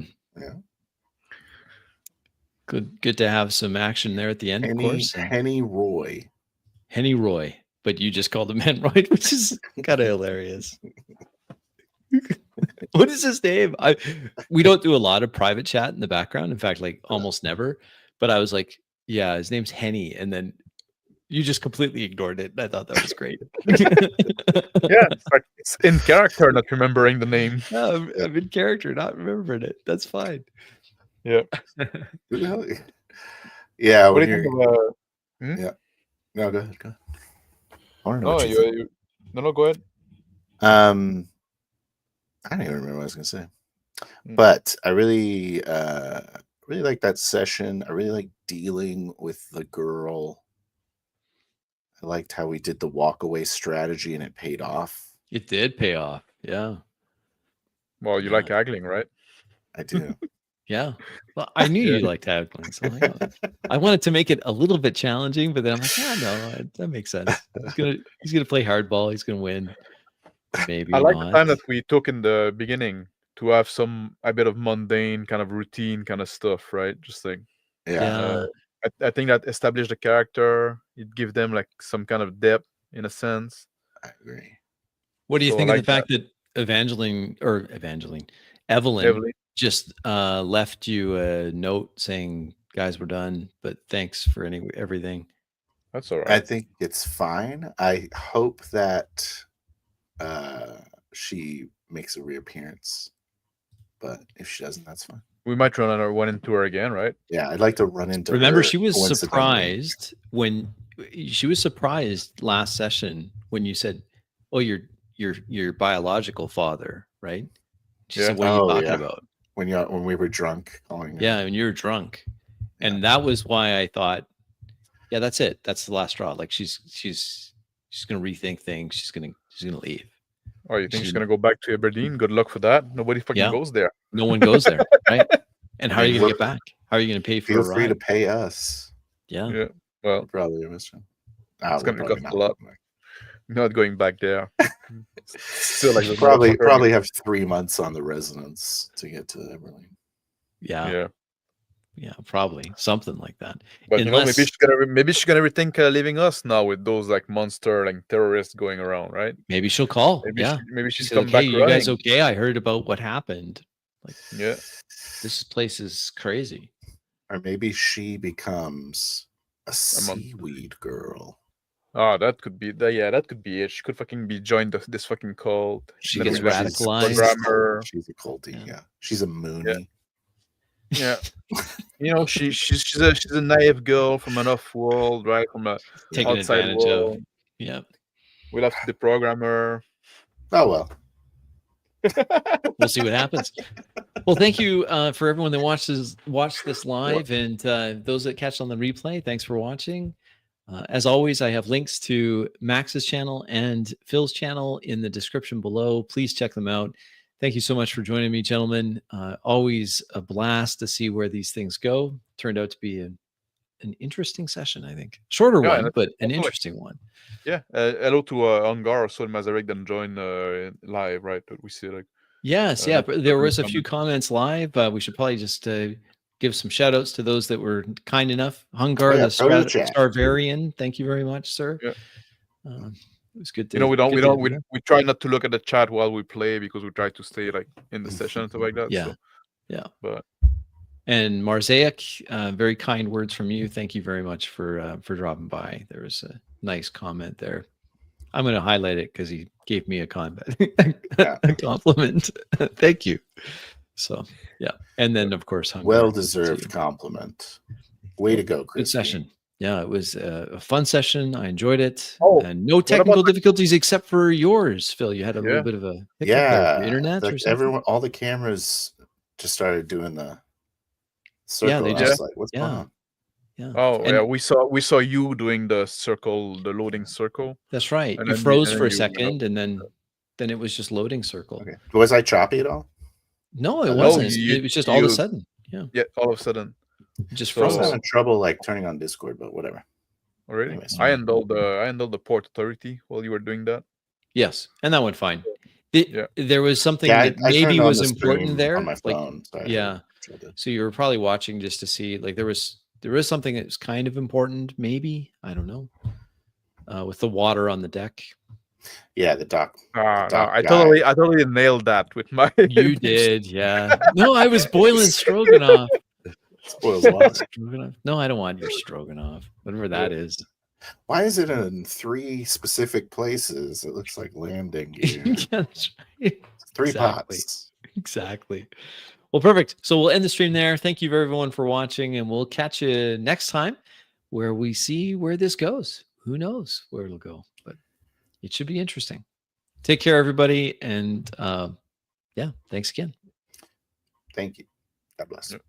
[SPEAKER 1] Good to have some action there at the end, of course.
[SPEAKER 2] Henny Roy,
[SPEAKER 1] but you just called him Henroy, which is kind of hilarious. What is his name? We don't do a lot of private chat in the background. In fact, like almost never. But I was like, yeah, his name's Henny, and then you just completely ignored it. I thought that was great.
[SPEAKER 3] Yeah, it's in character, not remembering the name.
[SPEAKER 1] No, I'm in character, not remembering it. That's fine.
[SPEAKER 3] Yeah.
[SPEAKER 2] Yeah.
[SPEAKER 3] What do you think of,
[SPEAKER 2] Yeah. No, go ahead. Go ahead. I want to
[SPEAKER 3] No,
[SPEAKER 2] know what you think.
[SPEAKER 3] No, go ahead.
[SPEAKER 2] I don't even remember what I was gonna say, but I really like that session. I really like dealing with the girl. I liked how we did the walk away strategy and it paid off.
[SPEAKER 1] It did pay off. Yeah.
[SPEAKER 3] Well, you like haggling, right?
[SPEAKER 2] I do.
[SPEAKER 1] Yeah. Well, I knew you liked haggling, so I wanted to make it a little bit challenging, but then I'm like, no, that makes sense. He's gonna play hardball. He's gonna win. Maybe
[SPEAKER 3] I like
[SPEAKER 1] not.
[SPEAKER 3] the time that we took in the beginning to have a bit of mundane kind of routine kind of stuff, right? Just like
[SPEAKER 1] yeah.
[SPEAKER 3] I think that established the character. It gives them like some kind of depth. in a sense.
[SPEAKER 2] I agree.
[SPEAKER 1] What do you
[SPEAKER 3] So I
[SPEAKER 1] think of the
[SPEAKER 3] like that.
[SPEAKER 1] fact that Evelyn
[SPEAKER 3] Evelyn,
[SPEAKER 1] just left you a note saying, "Guys, we're done, but thanks for everything."
[SPEAKER 3] that's all
[SPEAKER 2] I
[SPEAKER 3] right.
[SPEAKER 2] think it's fine. I hope that she makes a reappearance, but if she doesn't, that's fine.
[SPEAKER 3] We might run into her again, right?
[SPEAKER 2] Yeah, I'd like to run into
[SPEAKER 1] Remember,
[SPEAKER 2] her
[SPEAKER 1] she was
[SPEAKER 2] coincidentally.
[SPEAKER 1] surprised last session when you said, "Oh, your biological father," right? She
[SPEAKER 3] Yeah.
[SPEAKER 1] said, "What are you
[SPEAKER 2] Oh
[SPEAKER 1] talking
[SPEAKER 2] yeah,
[SPEAKER 1] about?"
[SPEAKER 2] when we were drunk calling her.
[SPEAKER 1] Yeah, and you're drunk,
[SPEAKER 2] Yeah.
[SPEAKER 1] and that was why I thought, yeah, that's it. That's the last straw. Like she's gonna rethink things. She's gonna leave.
[SPEAKER 3] Oh, you think she's
[SPEAKER 1] She-
[SPEAKER 3] gonna go back to Aberdeen? Good luck for that. Nobody fucking
[SPEAKER 1] Yeah.
[SPEAKER 3] goes there.
[SPEAKER 1] No one goes there, right? And
[SPEAKER 2] I
[SPEAKER 1] how are
[SPEAKER 2] mean,
[SPEAKER 1] you gonna
[SPEAKER 2] we're-
[SPEAKER 1] get back? How are you gonna pay for
[SPEAKER 2] Feel
[SPEAKER 1] a
[SPEAKER 2] free to
[SPEAKER 1] ride?
[SPEAKER 2] pay us.
[SPEAKER 1] Yeah.
[SPEAKER 3] Yeah. Well,
[SPEAKER 2] We're probably a mission.
[SPEAKER 3] it's
[SPEAKER 2] We're
[SPEAKER 3] gonna
[SPEAKER 2] probably
[SPEAKER 3] cost
[SPEAKER 2] not.
[SPEAKER 3] a lot. Not going back there. Still like the
[SPEAKER 2] probably
[SPEAKER 3] motherfucker.
[SPEAKER 2] have 3 months on the residence to get to Everly.
[SPEAKER 1] Yeah.
[SPEAKER 3] Yeah.
[SPEAKER 1] Probably something like that.
[SPEAKER 3] But
[SPEAKER 1] Unless
[SPEAKER 3] maybe she's gonna rethink leaving us now with those like monster like terrorists going around, right?
[SPEAKER 1] maybe she'll call.
[SPEAKER 3] Maybe
[SPEAKER 1] She
[SPEAKER 3] she's
[SPEAKER 1] said,
[SPEAKER 3] come
[SPEAKER 1] "Okay,
[SPEAKER 3] back
[SPEAKER 1] you guys
[SPEAKER 3] running.
[SPEAKER 1] okay? I heard about what happened. Like
[SPEAKER 3] Yeah.
[SPEAKER 1] this place is crazy."
[SPEAKER 2] Or maybe she becomes a
[SPEAKER 3] monster.
[SPEAKER 2] seaweed girl.
[SPEAKER 3] Oh, that could be that could be it. She could fucking be joined this fucking cult.
[SPEAKER 1] She
[SPEAKER 3] Then
[SPEAKER 1] gets
[SPEAKER 3] we'd have to
[SPEAKER 1] radicalized.
[SPEAKER 3] program her.
[SPEAKER 2] She's a culty. Yeah. She's a moonie.
[SPEAKER 3] Yeah. You know, she's a naive girl from an off world, right? From a
[SPEAKER 1] Taken
[SPEAKER 3] outside
[SPEAKER 1] advantage of.
[SPEAKER 3] world.
[SPEAKER 1] Yeah.
[SPEAKER 3] We'll have to deprogram her.
[SPEAKER 2] Oh well.
[SPEAKER 1] We'll see what happens. Well, thank you for everyone that watched this live, and those that catch on the replay. Thanks for watching. As always, I have links to Max's channel and Phil's channel in the description below. Please check them out. Thank you so much for joining me, gentlemen. Always a blast to see where these things go. Turned out to be an interesting session, I think. Shorter one, but an interesting one.
[SPEAKER 3] Yeah. Hello to Angar or Sol Mazarek that joined live, right? But we see like.
[SPEAKER 1] Yes, yeah. There was a few comments live. We should probably just give some shout outs to those that were kind enough. Hungar, the Starvarian, thank you very much, sir.
[SPEAKER 3] Yeah.
[SPEAKER 1] It was good to,
[SPEAKER 3] we try not to look at the chat while we play because we try to stay like in the session and stuff like that.
[SPEAKER 1] Yeah.
[SPEAKER 3] So,
[SPEAKER 1] yeah.
[SPEAKER 3] But
[SPEAKER 1] and Marzaic, very kind words from you. Thank you very much for dropping by. There was a nice comment there. I'm going to highlight it because he gave me a compliment. Thank you. So, yeah. And then, of course,
[SPEAKER 2] well-deserved compliment. Way to go, Chris.
[SPEAKER 1] Good session. Yeah, it was a fun session. I enjoyed it.
[SPEAKER 3] Oh,
[SPEAKER 1] and no technical difficulties except for yours, Phil. You had a little bit of a hiccup there for internet or something.
[SPEAKER 2] All the cameras just started doing the circle.
[SPEAKER 1] Yeah,
[SPEAKER 2] I was like, what's going on?
[SPEAKER 1] Yeah.
[SPEAKER 3] Oh, yeah. We saw you doing the circle, the loading circle.
[SPEAKER 1] That's right. You froze for a second, and then it was just loading circle.
[SPEAKER 2] Okay. Was I choppy at all?
[SPEAKER 1] No, it wasn't. It was just all of a sudden. Yeah.
[SPEAKER 3] Yeah, all of a sudden.
[SPEAKER 1] Just
[SPEAKER 2] froze. I was having trouble like turning on Discord, but whatever.
[SPEAKER 3] Already. Anyways, I handled the port authority while you were doing that.
[SPEAKER 1] Yes, and that went fine. There was something that maybe was important there
[SPEAKER 2] on my phone.
[SPEAKER 1] So you were probably watching just to see, like there was something that was kind of important, maybe, I don't know, with the water on the deck.
[SPEAKER 2] Yeah, the dock.
[SPEAKER 3] I totally nailed that with my.
[SPEAKER 1] You did, yeah. No, I was boiling stroganoff.
[SPEAKER 2] Spoils a lot.
[SPEAKER 1] No, I don't want your stroganoff, whatever that is.
[SPEAKER 2] Why is it in 3 specific places? It looks like landing gear.
[SPEAKER 1] That's right.
[SPEAKER 2] 3 pots.
[SPEAKER 1] Exactly. Well, perfect. So we'll end the stream there. Thank you everyone for watching, and we'll catch you next time where we see where this goes. Who knows where it'll go, but it should be interesting. Take care, everybody. And yeah, thanks again.
[SPEAKER 2] Thank you. God bless.
[SPEAKER 3] Yep.